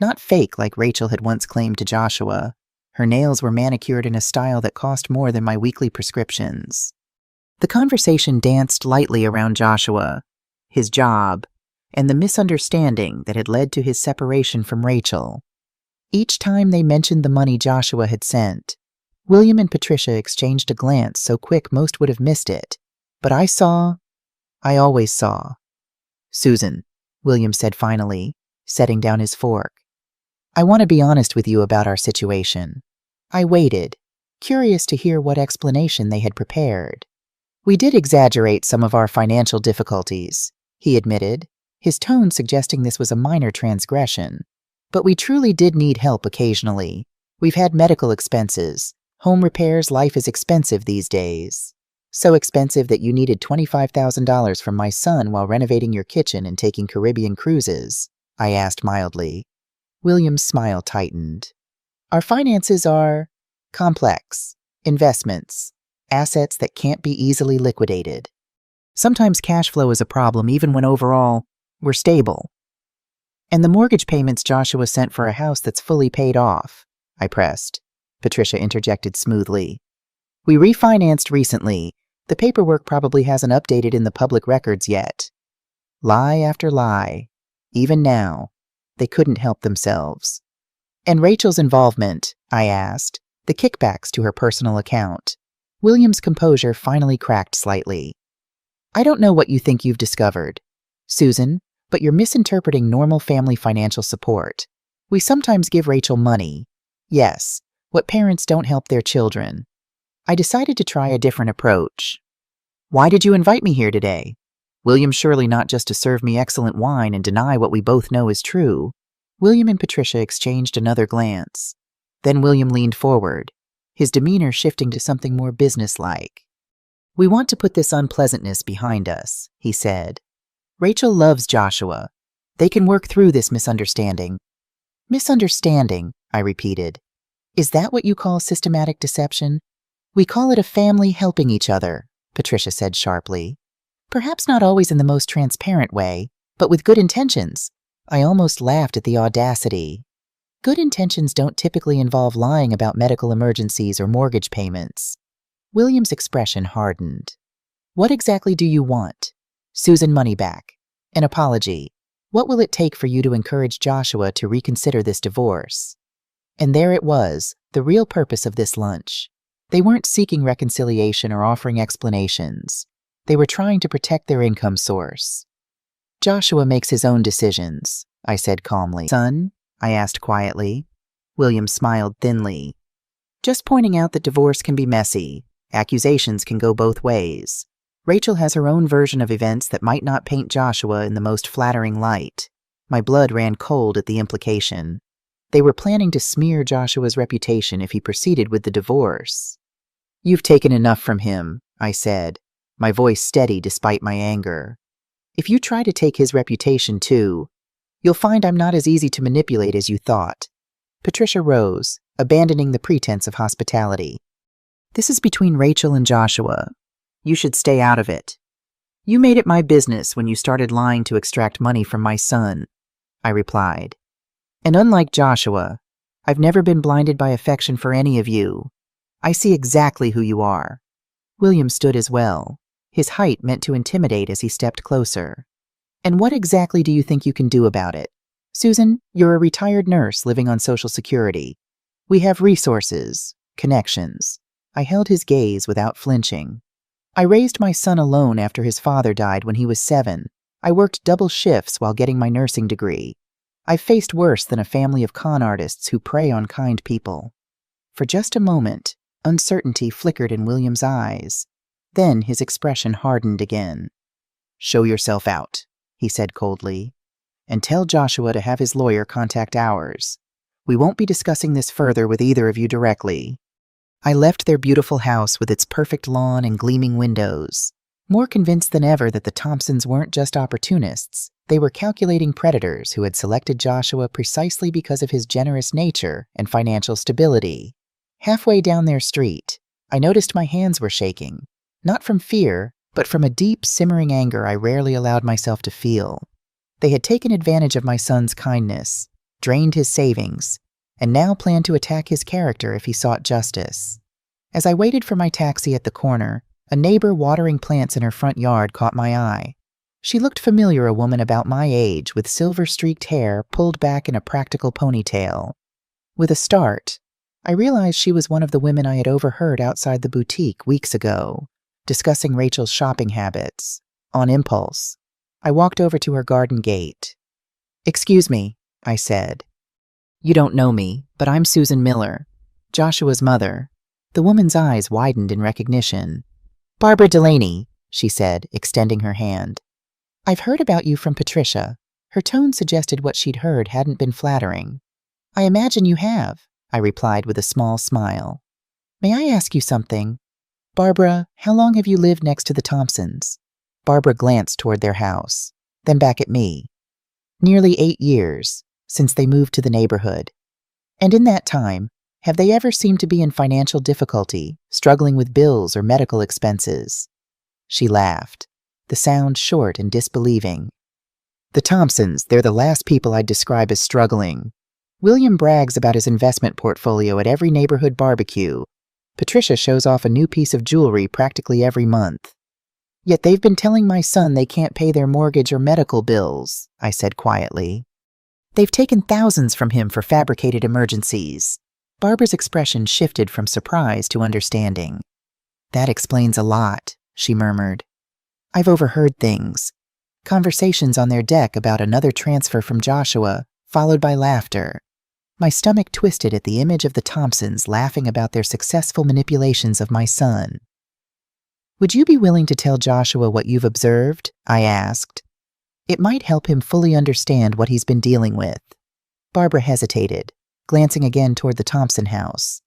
Not fake like Rachel had once claimed to Joshua. Her nails were manicured in a style that cost more than my weekly prescriptions. The conversation danced lightly around Joshua, his job, and the misunderstanding that had led to his separation from Rachel. Each time they mentioned the money Joshua had sent, William and Patricia exchanged a glance so quick most would have missed it. But I always saw. "Susan," William said finally, setting down his fork. "I want to be honest with you about our situation." I waited, curious to hear what explanation they had prepared. "We did exaggerate some of our financial difficulties," he admitted, his tone suggesting this was a minor transgression. "But we truly did need help occasionally. We've had medical expenses, home repairs. Life is expensive these days. So expensive that you needed $25,000 from my son while renovating your kitchen and taking Caribbean cruises," I asked mildly. William's smile tightened. "Our finances are complex. Investments. Assets that can't be easily liquidated. Sometimes cash flow is a problem even when overall we're stable." "And the mortgage payments Joshua sent for a house that's fully paid off," I pressed. Patricia interjected smoothly. "We refinanced recently. The paperwork probably hasn't updated in the public records yet." Lie after lie. Even now, they couldn't help themselves. "And Rachel's involvement," I asked, "the kickbacks to her personal account." William's composure finally cracked slightly. "I don't know what you think you've discovered, Susan, but you're misinterpreting normal family financial support. We sometimes give Rachel money. Yes, what parents don't help their children. I decided to try a different approach." "Why did you invite me here today?" William, surely not just to serve me excellent wine and deny what we both know is true. William and Patricia exchanged another glance. Then William leaned forward, his demeanor shifting to something more businesslike. "We want to put this unpleasantness behind us," he said. "Rachel loves Joshua. They can work through this misunderstanding." "Misunderstanding," I repeated. "Is that what you call systematic deception?" "We call it a family helping each other," Patricia said sharply. "Perhaps not always in the most transparent way, but with good intentions." I almost laughed at the audacity. Good intentions don't typically involve lying about medical emergencies or mortgage payments. William's expression hardened. "What exactly do you want?" "Susan, money back. An apology. What will it take for you to encourage Joshua to reconsider this divorce?" And there it was, the real purpose of this lunch. They weren't seeking reconciliation or offering explanations. They were trying to protect their income source. Joshua makes his own decisions, I said calmly. Son? I asked quietly. William smiled thinly. Just pointing out that divorce can be messy. Accusations can go both ways. Rachel has her own version of events that might not paint Joshua in the most flattering light. My blood ran cold at the implication. They were planning to smear Joshua's reputation if he proceeded with the divorce. You've taken enough from him, I said, my voice steady despite my anger. If you try to take his reputation too, you'll find I'm not as easy to manipulate as you thought. Patricia rose, abandoning the pretense of hospitality. This is between Rachel and Joshua. You should stay out of it. You made it my business when you started lying to extract money from my son, I replied. And unlike Joshua, I've never been blinded by affection for any of you. I see exactly who you are. William stood as well, his height meant to intimidate as he stepped closer. And what exactly do you think you can do about it? Susan, you're a retired nurse living on Social Security. We have resources, connections. I held his gaze without flinching. I raised my son alone after his father died when he was 7. I worked double shifts while getting my nursing degree. I faced worse than a family of con artists who prey on kind people. For just a moment, uncertainty flickered in William's eyes. Then his expression hardened again. Show yourself out, he said coldly, and tell Joshua to have his lawyer contact ours. We won't be discussing this further with either of you directly. I left their beautiful house with its perfect lawn and gleaming windows, more convinced than ever that the Thompsons weren't just opportunists. They were calculating predators who had selected Joshua precisely because of his generous nature and financial stability. Halfway down their street, I noticed my hands were shaking, not from fear, but from a deep, simmering anger I rarely allowed myself to feel. They had taken advantage of my son's kindness, drained his savings, and now planned to attack his character if he sought justice. As I waited for my taxi at the corner, a neighbor watering plants in her front yard caught my eye. She looked familiar, a woman about my age with silver-streaked hair pulled back in a practical ponytail. With a start, I realized she was one of the women I had overheard outside the boutique weeks ago, discussing Rachel's shopping habits. On impulse, I walked over to her garden gate. "Excuse me," I said. "You don't know me, but I'm Susan Miller, Joshua's mother." The woman's eyes widened in recognition. "Barbara Delaney," she said, extending her hand. "I've heard about you from Patricia." Her tone suggested what she'd heard hadn't been flattering. "I imagine you have," I replied with a small smile. "May I ask you something? Barbara, how long have you lived next to the Thompsons?" Barbara glanced toward their house, then back at me. "Nearly 8 years, since they moved to the neighborhood. And in that time, have they ever seemed to be in financial difficulty, struggling with bills or medical expenses?" She laughed, the sound short and disbelieving. "The Thompsons, they're the last people I'd describe as struggling. William brags about his investment portfolio at every neighborhood barbecue. Patricia shows off a new piece of jewelry practically every month. Yet they've been telling my son they can't pay their mortgage or medical bills," I said quietly. "They've taken thousands from him for fabricated emergencies." Barbara's expression shifted from surprise to understanding. "That explains a lot," she murmured. "I've overheard things. Conversations on their deck about another transfer from Joshua, followed by laughter. My stomach twisted at the image of the Thompsons laughing about their successful manipulations of my son. "Would you be willing to tell Joshua what you've observed?" I asked. "It might help him fully understand what he's been dealing with." Barbara hesitated, glancing again toward the Thompson house.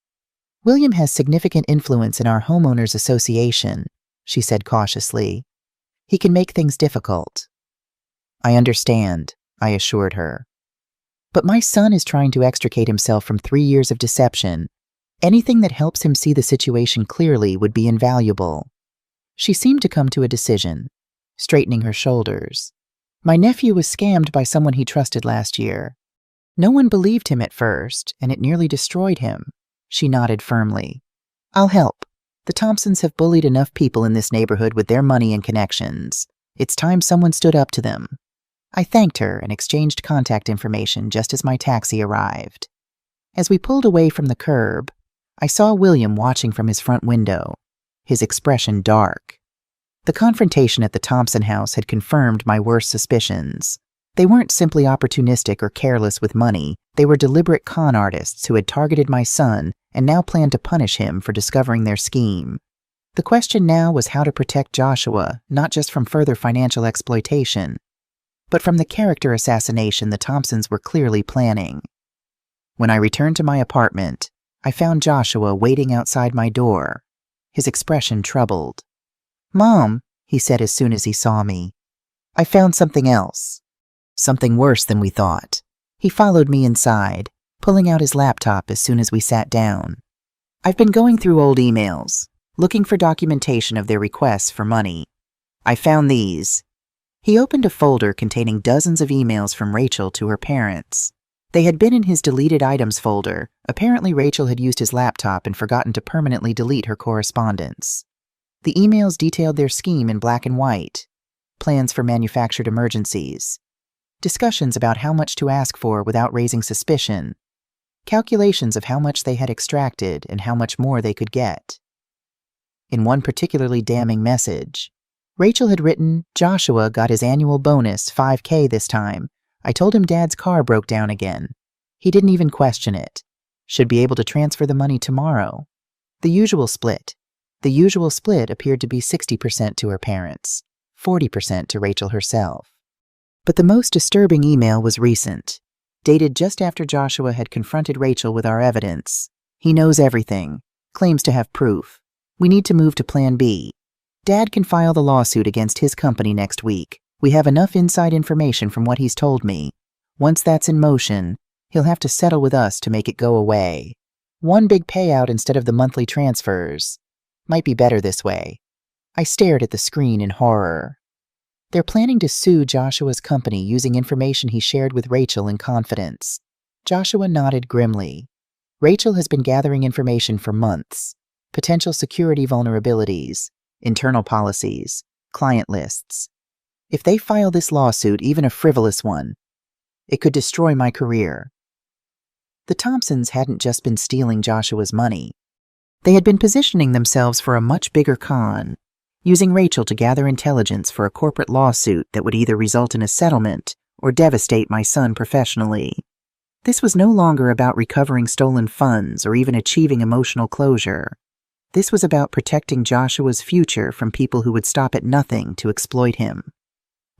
"William has significant influence in our homeowners association," she said cautiously. "He can make things difficult." "I understand," I assured her. "But my son is trying to extricate himself from 3 years of deception. Anything that helps him see the situation clearly would be invaluable." She seemed to come to a decision, straightening her shoulders. "My nephew was scammed by someone he trusted last year. No one believed him at first, and it nearly destroyed him." She nodded firmly. "I'll help. The Thompsons have bullied enough people in this neighborhood with their money and connections. It's time someone stood up to them." I thanked her and exchanged contact information just as my taxi arrived. As we pulled away from the curb, I saw William watching from his front window, his expression dark. The confrontation at the Thompson house had confirmed my worst suspicions. They weren't simply opportunistic or careless with money. They were deliberate con artists who had targeted my son and now planned to punish him for discovering their scheme. The question now was how to protect Joshua, not just from further financial exploitation, but from the character assassination the Thompsons were clearly planning. When I returned to my apartment, I found Joshua waiting outside my door, his expression troubled. "Mom," he said as soon as he saw me, "I found something else. Something worse than we thought." He followed me inside, pulling out his laptop as soon as we sat down. "I've been going through old emails, looking for documentation of their requests for money. I found these." He opened a folder containing dozens of emails from Rachel to her parents. They had been in his deleted items folder. Apparently Rachel had used his laptop and forgotten to permanently delete her correspondence. The emails detailed their scheme in black and white, plans for manufactured emergencies, discussions about how much to ask for without raising suspicion, calculations of how much they had extracted and how much more they could get. In one particularly damning message, Rachel had written, "Joshua got his annual bonus, $5K this time. I told him Dad's car broke down again. He didn't even question it. Should be able to transfer the money tomorrow." The usual split. The usual split appeared to be 60% to her parents, 40% to Rachel herself. But the most disturbing email was recent, dated just after Joshua had confronted Rachel with our evidence. "He knows everything, claims to have proof. We need to move to Plan B. Dad can file the lawsuit against his company next week. We have enough inside information from what he's told me. Once that's in motion, he'll have to settle with us to make it go away. One big payout instead of the monthly transfers. Might be better this way." I stared at the screen in horror. They're planning to sue Joshua's company using information he shared with Rachel in confidence. Joshua nodded grimly. Rachel has been gathering information for months. Potential security vulnerabilities, internal policies, client lists. If they file this lawsuit, even a frivolous one, it could destroy my career. The Thompsons hadn't just been stealing Joshua's money. They had been positioning themselves for a much bigger con, using Rachel to gather intelligence for a corporate lawsuit that would either result in a settlement or devastate my son professionally. This was no longer about recovering stolen funds or even achieving emotional closure. This was about protecting Joshua's future from people who would stop at nothing to exploit him.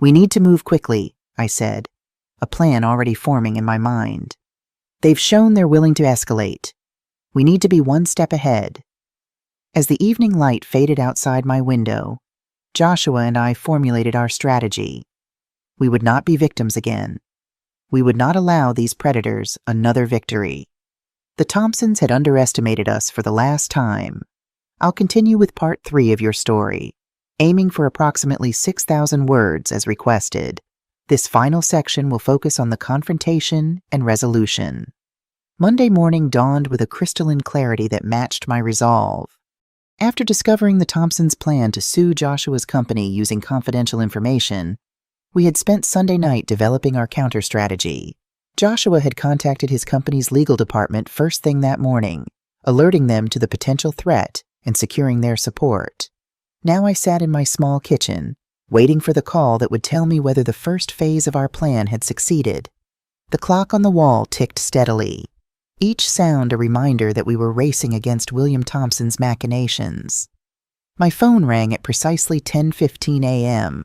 "We need to move quickly," I said, a plan already forming in my mind. "They've shown they're willing to escalate. We need to be one step ahead." As the evening light faded outside my window, Joshua and I formulated our strategy. We would not be victims again. We would not allow these predators another victory. The Thompsons had underestimated us for the last time. I'll continue with part 3 of your story, aiming for approximately 6,000 words as requested. This final section will focus on the confrontation and resolution. Monday morning dawned with a crystalline clarity that matched my resolve. After discovering the Thompsons' plan to sue Joshua's company using confidential information, we had spent Sunday night developing our counter-strategy. Joshua had contacted his company's legal department first thing that morning, alerting them to the potential threat and securing their support. Now I sat in my small kitchen, waiting for the call that would tell me whether the first phase of our plan had succeeded. The clock on the wall ticked steadily, each sound a reminder that we were racing against William Thompson's machinations. My phone rang at precisely 10:15 a.m.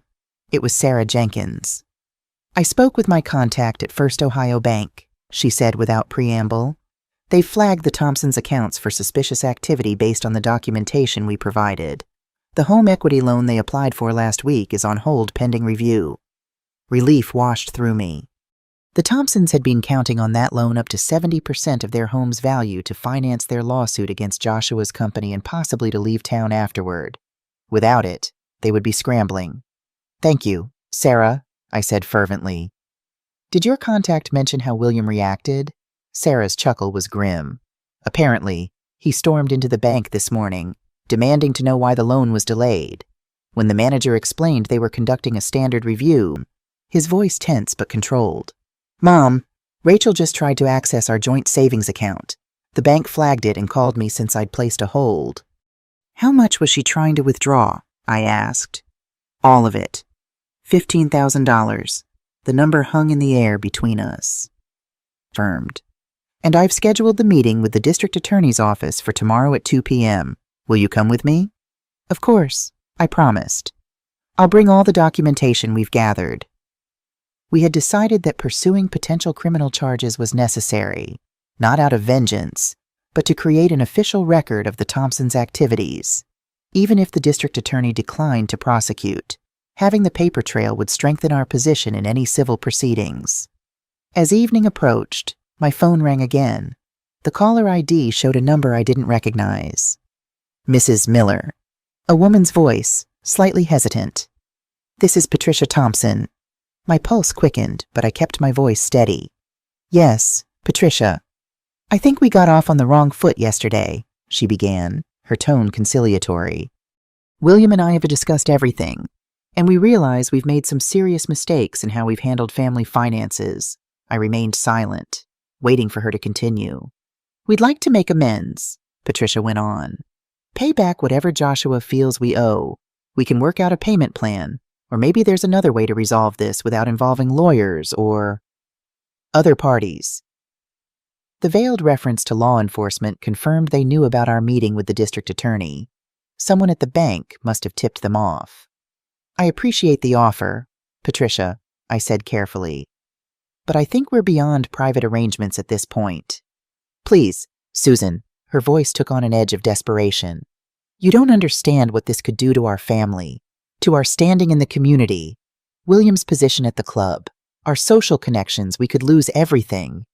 It was Sarah Jenkins. "I spoke with my contact at First Ohio Bank," she said without preamble. "They've flagged the Thompsons' accounts for suspicious activity based on the documentation we provided. The home equity loan they applied for last week is on hold pending review." Relief washed through me. The Thompsons had been counting on that loan up to 70% of their home's value to finance their lawsuit against Joshua's company and possibly to leave town afterward. Without it, they would be scrambling. "Thank you, Sarah," I said fervently. "Did your contact mention how William reacted?" Sarah's chuckle was grim. "Apparently, he stormed into the bank this morning, demanding to know why the loan was delayed. When the manager explained they were conducting a standard review, his voice tense but controlled. Mom, Rachel just tried to access our joint savings account. The bank flagged it and called me since I'd placed a hold. How much was she trying to withdraw? I asked. All of it. $15,000. The number hung in the air between us. Confirmed. And I've scheduled the meeting with the district attorney's office for tomorrow at 2 p.m. Will you come with me? Of course, I promised. I'll bring all the documentation we've gathered. We had decided that pursuing potential criminal charges was necessary, not out of vengeance, but to create an official record of the Thompsons' activities. Even if the district attorney declined to prosecute, having the paper trail would strengthen our position in any civil proceedings. As evening approached, my phone rang again. The caller ID showed a number I didn't recognize. Mrs. Miller. A woman's voice, slightly hesitant. This is Patricia Thompson. My pulse quickened, but I kept my voice steady. Yes, Patricia. I think we got off on the wrong foot yesterday, she began, her tone conciliatory. William and I have discussed everything, and we realize we've made some serious mistakes in how we've handled family finances. I remained silent, waiting for her to continue. We'd like to make amends, Patricia went on. Pay back whatever Joshua feels we owe. We can work out a payment plan, or maybe there's another way to resolve this without involving lawyers or other parties. The veiled reference to law enforcement confirmed they knew about our meeting with the district attorney. Someone at the bank must have tipped them off. I appreciate the offer, Patricia, I said carefully. But I think we're beyond private arrangements at this point. Please, Susan, her voice took on an edge of desperation. You don't understand what this could do to our family, to our standing in the community, William's position at the club, our social connections. We could lose everything.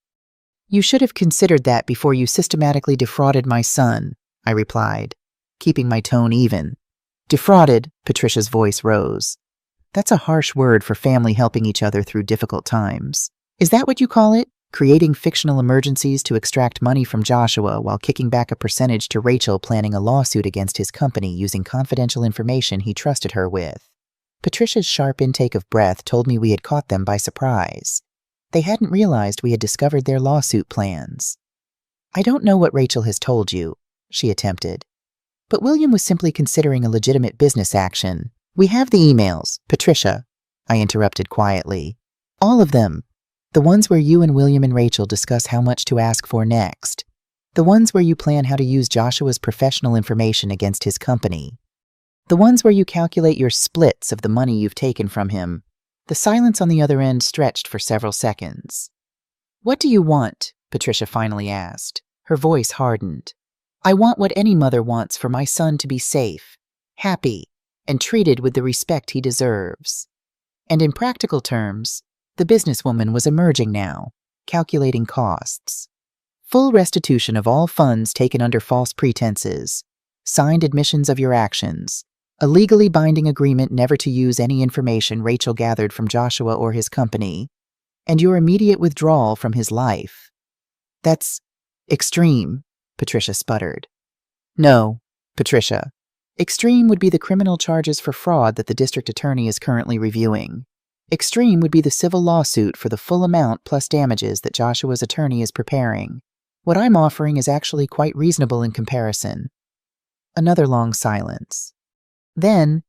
You should have considered that before you systematically defrauded my son, I replied, keeping my tone even. Defrauded, Patricia's voice rose. That's a harsh word for family helping each other through difficult times. Is that what you call it? Creating fictional emergencies to extract money from Joshua while kicking back a percentage to Rachel, planning a lawsuit against his company using confidential information he trusted her with. Patricia's sharp intake of breath told me we had caught them by surprise. They hadn't realized we had discovered their lawsuit plans. I don't know what Rachel has told you, she attempted. But William was simply considering a legitimate business action. We have the emails, Patricia, I interrupted quietly. All of them. The ones where you and William and Rachel discuss how much to ask for next. The ones where you plan how to use Joshua's professional information against his company. The ones where you calculate your splits of the money you've taken from him. The silence on the other end stretched for several seconds. What do you want? Patricia finally asked. Her voice hardened. I want what any mother wants for my son to be safe, happy, and treated with the respect he deserves. And in practical terms, the businesswoman was emerging now, calculating costs. Full restitution of all funds taken under false pretenses, signed admissions of your actions, a legally binding agreement never to use any information Rachel gathered from Joshua or his company, and your immediate withdrawal from his life. That's extreme, Patricia sputtered. No, Patricia. Extreme would be the criminal charges for fraud that the district attorney is currently reviewing. Extreme would be the civil lawsuit for the full amount plus damages that Joshua's attorney is preparing. What I'm offering is actually quite reasonable in comparison. Another long silence. Then,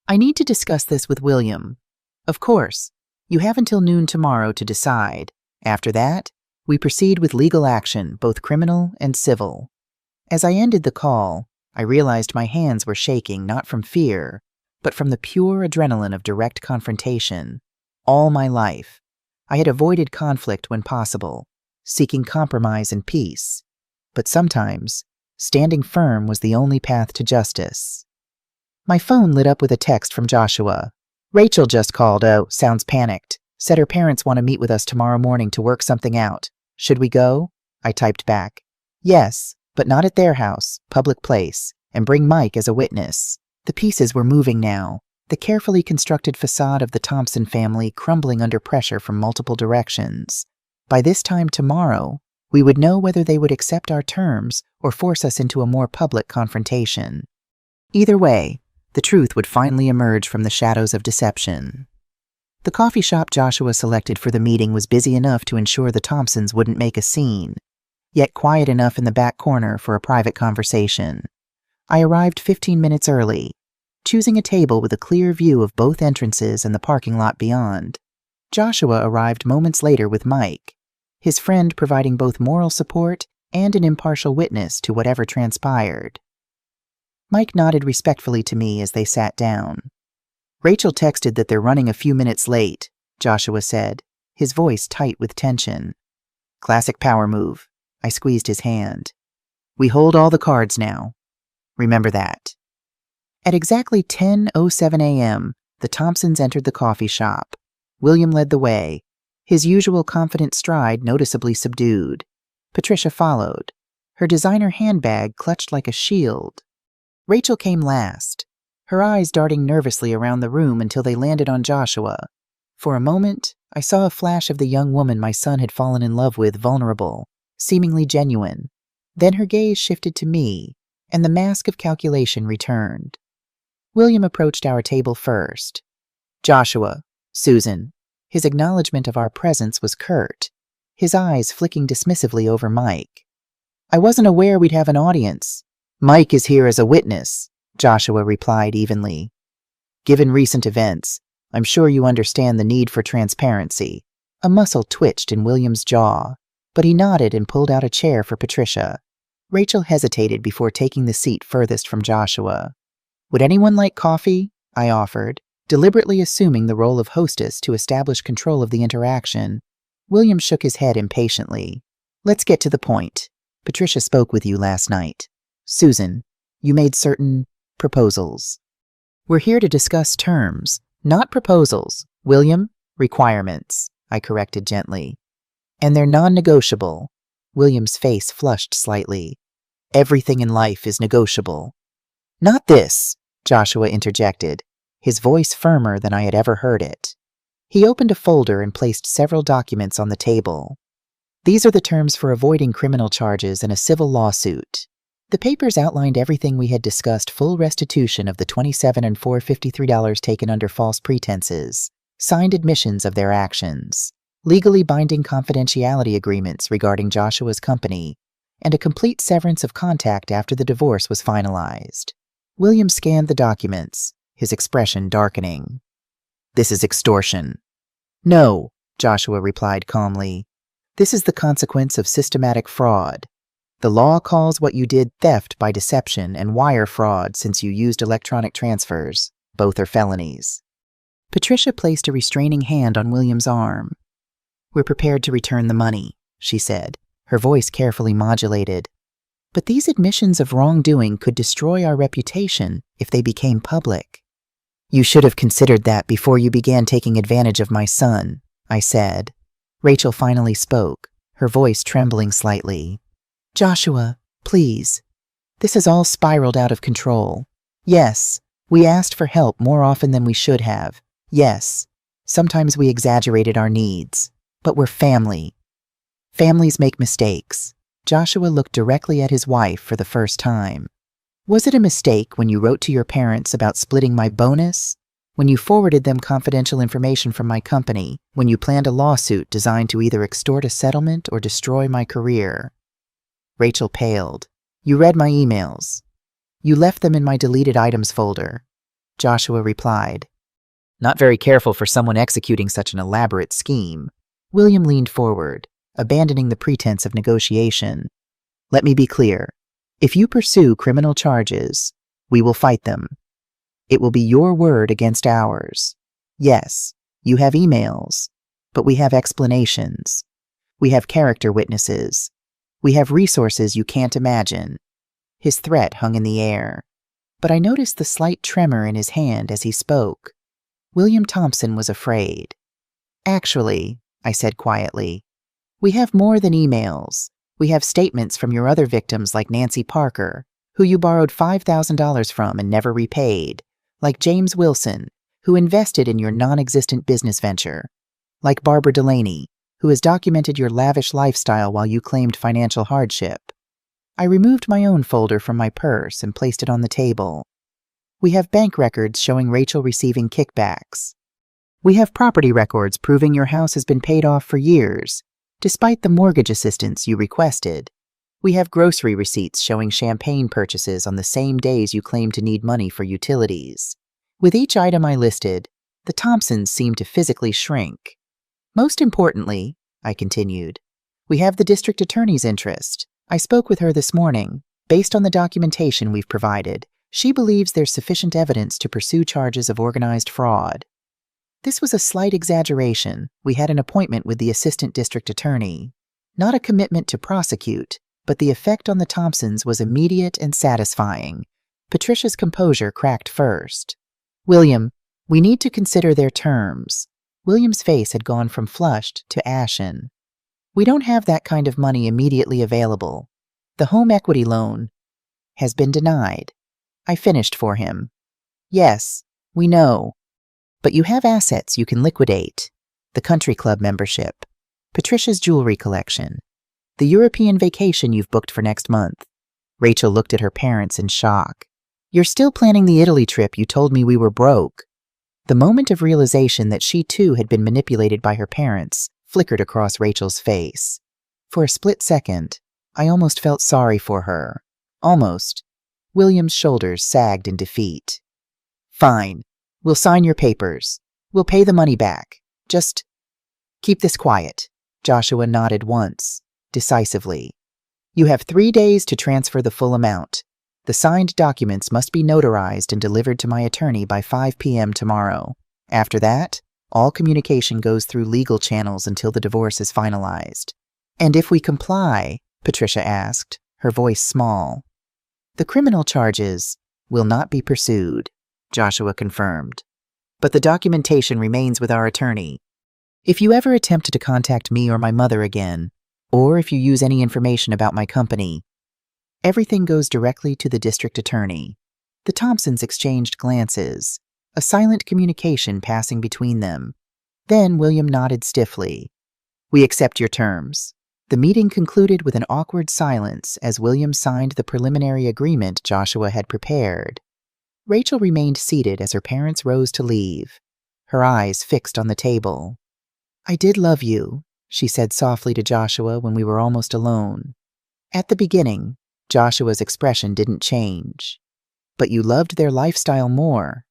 I need to discuss this with William. Of course, you have until noon tomorrow to decide. After that, we proceed with legal action, both criminal and civil. As I ended the call, I realized my hands were shaking not from fear, but from the pure adrenaline of direct confrontation. All my life, I had avoided conflict when possible, seeking compromise and peace. But sometimes, standing firm was the only path to justice. My phone lit up with a text from Joshua. Rachel just called. Oh, sounds panicked. Said her parents want to meet with us tomorrow morning to work something out. Should we go? I typed back. Yes, but not at their house, public place, and bring Mike as a witness. The pieces were moving now, the carefully constructed facade of the Thompson family crumbling under pressure from multiple directions. By this time tomorrow, we would know whether they would accept our terms or force us into a more public confrontation. Either way, the truth would finally emerge from the shadows of deception. The coffee shop Joshua selected for the meeting was busy enough to ensure the Thompsons wouldn't make a scene. yet quiet enough in the back corner for a private conversation. I arrived 15 minutes early, choosing a table with a clear view of both entrances and the parking lot beyond. Joshua arrived moments later with Mike, his friend providing both moral support and an impartial witness to whatever transpired. Mike nodded respectfully to me as they sat down. "Rachel texted that they're running a few minutes late," Joshua said, his voice tight with tension. "Classic power move." I squeezed his hand. "We hold all the cards now. Remember that." At exactly 10:07 a.m., the Thompsons entered the coffee shop. William led the way, his usual confident stride noticeably subdued. Patricia followed, her designer handbag clutched like a shield. Rachel came last, her eyes darting nervously around the room until they landed on Joshua. For a moment, I saw a flash of the young woman my son had fallen in love with, vulnerable, seemingly genuine. Then her gaze shifted to me, and the mask of calculation returned. William approached our table first. "Joshua, Susan." His acknowledgement of our presence was curt, his eyes flicking dismissively over Mike. "I wasn't aware we'd have an audience." "Mike is here as a witness," Joshua replied evenly. "Given recent events, I'm sure you understand the need for transparency." A muscle twitched in William's jaw, but he nodded and pulled out a chair for Patricia. Rachel hesitated before taking the seat furthest from Joshua. "Would anyone like coffee?" I offered, deliberately assuming the role of hostess to establish control of the interaction. William shook his head impatiently. "Let's get to the point. Patricia spoke with you last night. Susan, you made certain proposals." "We're here to discuss terms, not proposals. William, requirements," I corrected gently. "And they're non-negotiable." William's face flushed slightly. "Everything in life is negotiable." "Not this," Joshua interjected, his voice firmer than I had ever heard it. He opened a folder and placed several documents on the table. "These are the terms for avoiding criminal charges in a civil lawsuit." The papers outlined everything we had discussed: full restitution of the $27 and $453 taken under false pretenses, signed admissions of their actions, legally binding confidentiality agreements regarding Joshua's company, and a complete severance of contact after the divorce was finalized. William scanned the documents, his expression darkening. "This is extortion." "No," Joshua replied calmly. "This is the consequence of systematic fraud. The law calls what you did theft by deception and wire fraud since you used electronic transfers. Both are felonies." Patricia placed a restraining hand on William's arm. "We're prepared to return the money," she said, her voice carefully modulated. "But these admissions of wrongdoing could destroy our reputation if they became public." "You should have considered that before you began taking advantage of my son," I said. Rachel finally spoke, her voice trembling slightly. "Joshua, please. This has all spiraled out of control. Yes, we asked for help more often than we should have. Yes, sometimes we exaggerated our needs. But we're family. Families make mistakes." Joshua looked directly at his wife for the first time. "Was it a mistake when you wrote to your parents about splitting my bonus? When you forwarded them confidential information from my company? When you planned a lawsuit designed to either extort a settlement or destroy my career?" Rachel paled. "You read my emails. You left them in my deleted items folder." Joshua replied. "Not very careful for someone executing such an elaborate scheme." William leaned forward, abandoning the pretense of negotiation. "Let me be clear. If you pursue criminal charges, we will fight them. It will be your word against ours. Yes, you have emails, but we have explanations. We have character witnesses. We have resources you can't imagine." His threat hung in the air, but I noticed the slight tremor in his hand as he spoke. William Thompson was afraid. "Actually," I said quietly, "we have more than emails. We have statements from your other victims, like Nancy Parker, who you borrowed $5,000 from and never repaid, like James Wilson, who invested in your non-existent business venture, like Barbara Delaney, who has documented your lavish lifestyle while you claimed financial hardship." I removed my own folder from my purse and placed it on the table. "We have bank records showing Rachel receiving kickbacks. We have property records proving your house has been paid off for years, despite the mortgage assistance you requested. We have grocery receipts showing champagne purchases on the same days you claim to need money for utilities. With each item I listed, the Thompsons seemed to physically shrink. Most importantly, I continued, we have the district attorney's interest. I spoke with her this morning. Based on the documentation we've provided, she believes there's sufficient evidence to pursue charges of organized fraud. This was a slight exaggeration. We had an appointment with the assistant district attorney. Not a commitment to prosecute, but the effect on the Thompsons was immediate and satisfying. Patricia's composure cracked first. William, we need to consider their terms. William's face had gone from flushed to ashen. We don't have that kind of money immediately available. The home equity loan has been denied. I finished for him. Yes, we know. But you have assets you can liquidate. The country club membership, Patricia's jewelry collection, the European vacation you've booked for next month. Rachel looked at her parents in shock. You're still planning the Italy trip you told me we were broke. The moment of realization that she too had been manipulated by her parents flickered across Rachel's face. For a split second, I almost felt sorry for her. Almost. William's shoulders sagged in defeat. Fine. We'll sign your papers. We'll pay the money back. Just keep this quiet. Joshua nodded once, decisively. You have 3 days to transfer the full amount. The signed documents must be notarized and delivered to my attorney by 5 p.m. tomorrow. After that, all communication goes through legal channels until the divorce is finalized. And if we comply, Patricia asked, her voice small. The criminal charges will not be pursued, Joshua confirmed. But the documentation remains with our attorney. If you ever attempt to contact me or my mother again, or if you use any information about my company, everything goes directly to the district attorney. The Thompsons exchanged glances, a silent communication passing between them. Then William nodded stiffly. We accept your terms. The meeting concluded with an awkward silence as William signed the preliminary agreement Joshua had prepared. Rachel remained seated as her parents rose to leave, her eyes fixed on the table. I did love you, she said softly to Joshua when we were almost alone. At the beginning, Joshua's expression didn't change. But you loved their lifestyle more.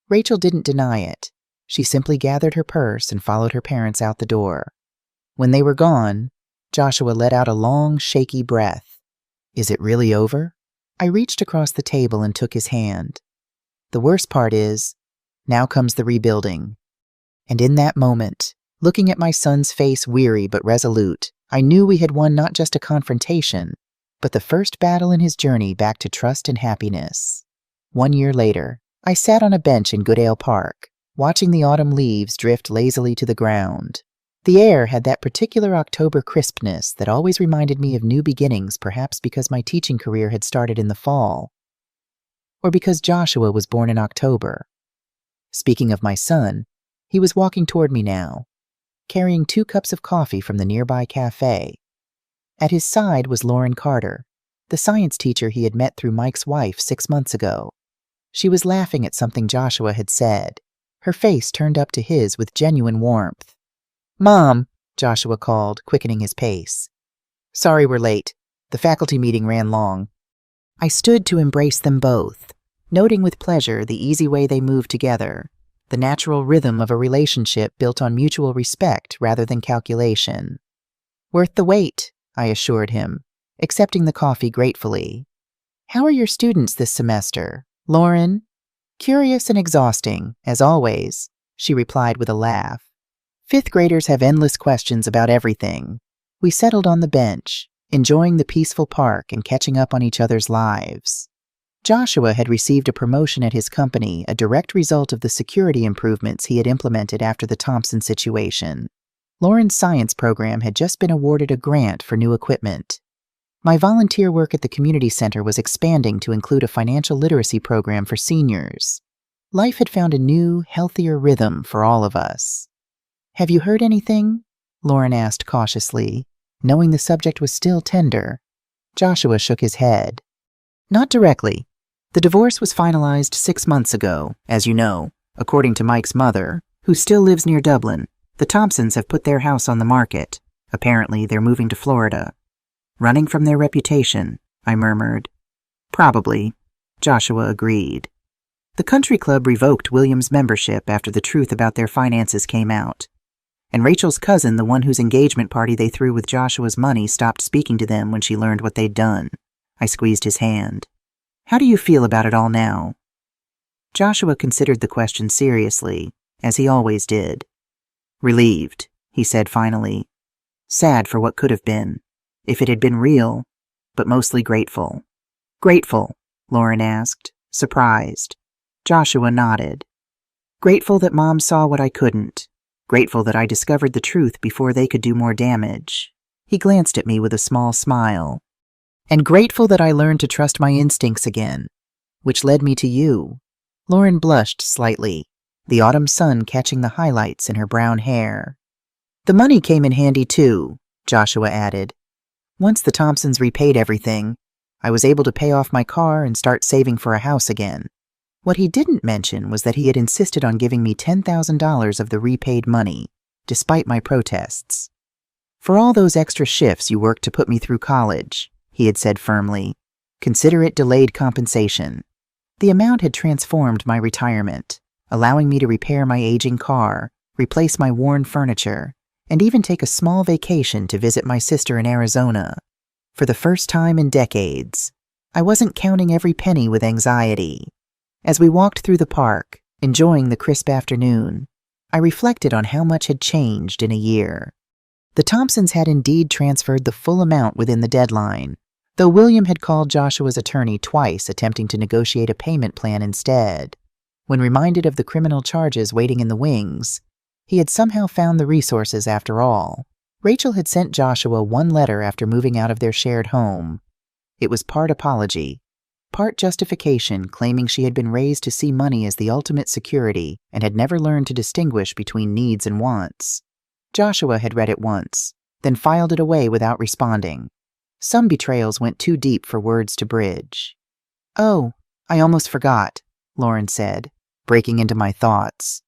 Rachel didn't deny it. She simply gathered her purse and followed her parents out the door. When they were gone, Joshua let out a long, shaky breath. Is it really over? I reached across the table and took his hand. The worst part is, now comes the rebuilding. And in that moment, looking at my son's face weary but resolute, I knew we had won not just a confrontation, but the first battle in his journey back to trust and happiness. 1 year later, I sat on a bench in Goodale Park, watching the autumn leaves drift lazily to the ground. The air had that particular October crispness that always reminded me of new beginnings, perhaps because my teaching career had started in the fall, or because Joshua was born in October. Speaking of my son, he was walking toward me now, carrying 2 cups of coffee from the nearby cafe. At his side was Lauren Carter, the science teacher he had met through Mike's wife 6 months ago. She was laughing at something Joshua had said, her face turned up to his with genuine warmth. Mom, Joshua called, quickening his pace. Sorry we're late. The faculty meeting ran long. I stood to embrace them both, noting with pleasure the easy way they moved together, the natural rhythm of a relationship built on mutual respect rather than calculation. Worth the wait, I assured him, accepting the coffee gratefully. How are your students this semester, Lauren? Curious and exhausting, as always, she replied with a laugh. 5th graders have endless questions about everything. We settled on the bench, enjoying the peaceful park and catching up on each other's lives. Joshua had received a promotion at his company, a direct result of the security improvements he had implemented after the Thompson situation. Lauren's science program had just been awarded a grant for new equipment. My volunteer work at the community center was expanding to include a financial literacy program for seniors. Life had found a new, healthier rhythm for all of us. Have you heard anything? Lauren asked cautiously, knowing the subject was still tender. Joshua shook his head. Not directly. The divorce was finalized 6 months ago, as you know, according to Mike's mother, who still lives near Dublin. The Thompsons have put their house on the market. Apparently, they're moving to Florida. Running from their reputation, I murmured. Probably, Joshua agreed. The country club revoked William's membership after the truth about their finances came out. And Rachel's cousin, the one whose engagement party they threw with Joshua's money, stopped speaking to them when she learned what they'd done. I squeezed his hand. How do you feel about it all now? Joshua considered the question seriously, as he always did. Relieved, he said finally. Sad for what could have been, if it had been real, but mostly grateful. Grateful, Lauren asked, surprised. Joshua nodded. Grateful that Mom saw what I couldn't. Grateful that I discovered the truth before they could do more damage. He glanced at me with a small smile. And grateful that I learned to trust my instincts again, which led me to you. Lauren blushed slightly, the autumn sun catching the highlights in her brown hair. The money came in handy too, Joshua added. Once the Thompsons repaid everything, I was able to pay off my car and start saving for a house again. What he didn't mention was that he had insisted on giving me $10,000 of the repaid money, despite my protests. For all those extra shifts you worked to put me through college, he had said firmly, consider it delayed compensation. The amount had transformed my retirement, allowing me to repair my aging car, replace my worn furniture, and even take a small vacation to visit my sister in Arizona. For the first time in decades, I wasn't counting every penny with anxiety. As we walked through the park, enjoying the crisp afternoon, I reflected on how much had changed in a year. The Thompsons had indeed transferred the full amount within the deadline, though William had called Joshua's attorney twice attempting to negotiate a payment plan instead. When reminded of the criminal charges waiting in the wings, he had somehow found the resources after all. Rachel had sent Joshua one letter after moving out of their shared home. It was part apology, part justification, claiming she had been raised to see money as the ultimate security and had never learned to distinguish between needs and wants. Joshua had read it once, then filed it away without responding. Some betrayals went too deep for words to bridge. Oh, I almost forgot, Lauren said, breaking into my thoughts.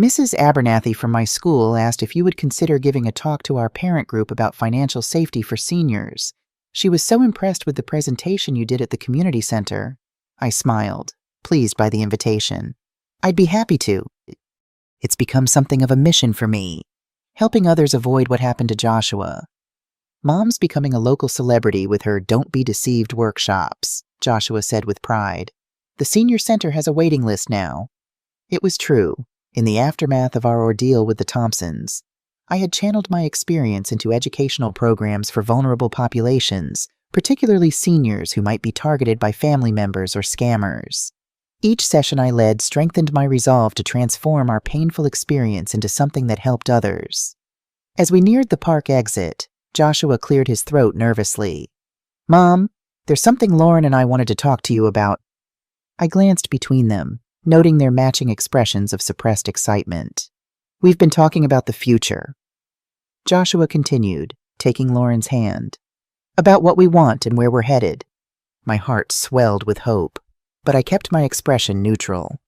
Mrs. Abernathy from my school asked if you would consider giving a talk to our parent group about financial safety for seniors. She was so impressed with the presentation you did at the community center. I smiled, pleased by the invitation. I'd be happy to. It's become something of a mission for me, helping others avoid what happened to Joshua. Mom's becoming a local celebrity with her Don't Be Deceived workshops, Joshua said with pride. The senior center has a waiting list now. It was true. In the aftermath of our ordeal with the Thompsons, I had channeled my experience into educational programs for vulnerable populations, particularly seniors who might be targeted by family members or scammers. Each session I led strengthened my resolve to transform our painful experience into something that helped others. As we neared the park exit, Joshua cleared his throat nervously. Mom, there's something Lauren and I wanted to talk to you about. I glanced between them, noting their matching expressions of suppressed excitement. We've been talking about the future. Joshua continued, taking Lauren's hand. About what we want and where we're headed. My heart swelled with hope, but I kept my expression neutral.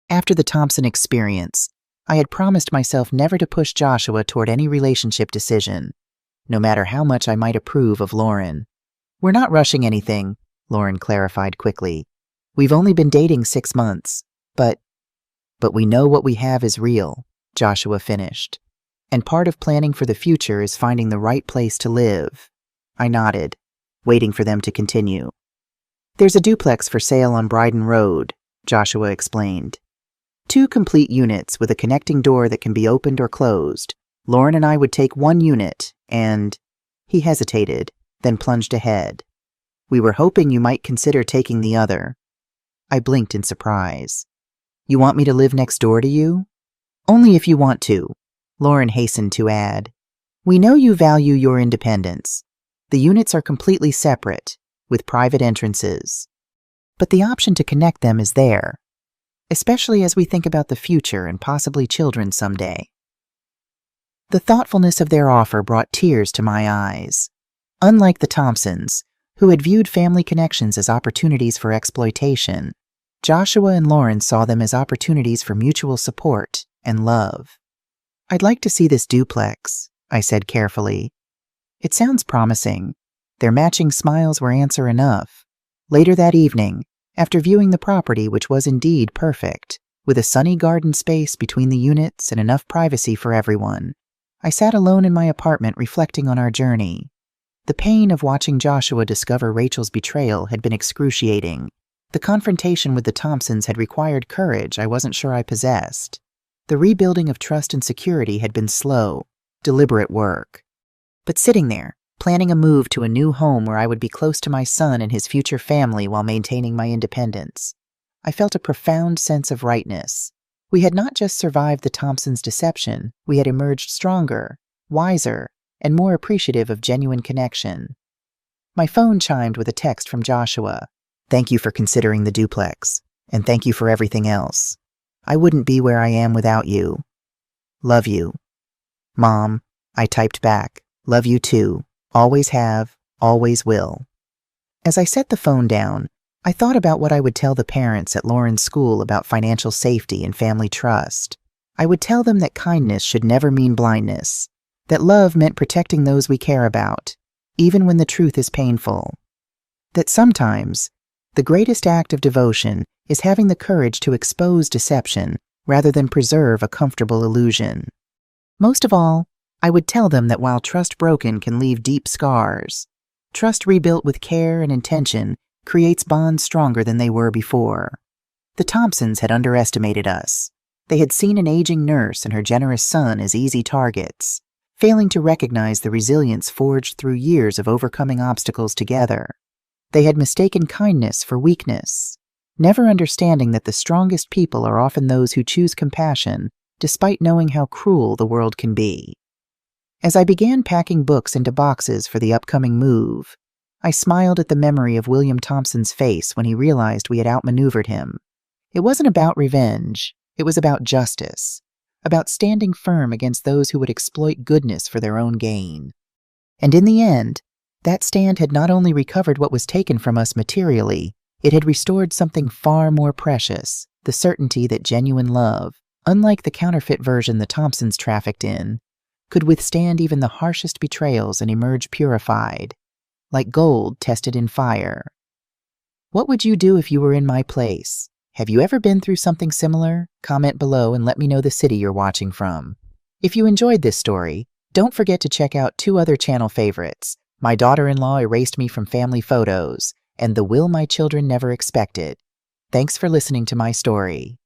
After the Thompson experience, I had promised myself never to push Joshua toward any relationship decision, no matter how much I might approve of Lauren. We're not rushing anything, Lauren clarified quickly. We've only been dating 6 months. But we know what we have is real, Joshua finished. And part of planning for the future is finding the right place to live. I nodded, waiting for them to continue. There's a duplex for sale on Bryden Road, Joshua explained. 2 complete units with a connecting door that can be opened or closed. Lauren and I would take 1 unit, and... He hesitated, then plunged ahead. We were hoping you might consider taking the other. I blinked in surprise. You want me to live next door to you? Only if you want to, Lauren hastened to add. We know you value your independence. The units are completely separate, with private entrances. But the option to connect them is there, especially as we think about the future and possibly children someday. The thoughtfulness of their offer brought tears to my eyes. Unlike the Thompsons, who had viewed family connections as opportunities for exploitation, Joshua and Lauren saw them as opportunities for mutual support and love. I'd like to see this duplex, I said carefully. It sounds promising, Their matching smiles were answer enough. Later that evening, after viewing the property, which was indeed perfect, with a sunny garden space between the units and enough privacy for everyone, I sat alone in my apartment reflecting on our journey. The pain of watching Joshua discover Rachel's betrayal had been excruciating. The confrontation with the Thompsons had required courage I wasn't sure I possessed. The rebuilding of trust and security had been slow, deliberate work. But sitting there, planning a move to a new home where I would be close to my son and his future family while maintaining my independence, I felt a profound sense of rightness. We had not just survived the Thompsons' deception, we had emerged stronger, wiser, and more appreciative of genuine connection. My phone chimed with a text from Joshua. "Thank you for considering the duplex, and thank you for everything else. I wouldn't be where I am without you. Love you." "Mom," I typed back, "love you too. Always have, always will." As I set the phone down, I thought about what I would tell the parents at Lauren's school about financial safety and family trust. I would tell them that kindness should never mean blindness, that love meant protecting those we care about, even when the truth is painful. That sometimes, the greatest act of devotion is having the courage to expose deception rather than preserve a comfortable illusion. Most of all, I would tell them that while trust broken can leave deep scars, trust rebuilt with care and intention creates bonds stronger than they were before. The Thompsons had underestimated us. They had seen an aging nurse and her generous son as easy targets, failing to recognize the resilience forged through years of overcoming obstacles together. They had mistaken kindness for weakness, never understanding that the strongest people are often those who choose compassion despite knowing how cruel the world can be. As I began packing books into boxes for the upcoming move, I smiled at the memory of William Thompson's face when he realized we had outmaneuvered him. It wasn't about revenge, it was about justice, about standing firm against those who would exploit goodness for their own gain. And in the end, that stand had not only recovered what was taken from us materially, it had restored something far more precious, the certainty that genuine love, unlike the counterfeit version the Thompsons trafficked in, could withstand even the harshest betrayals and emerge purified, like gold tested in fire. What would you do if you were in my place? Have you ever been through something similar? Comment below and let me know the city you're watching from. If you enjoyed this story, don't forget to check out 2 other channel favorites, My Daughter-in-Law Erased Me from Family Photos, and The Will My Children Never Expected. Thanks for listening to my story.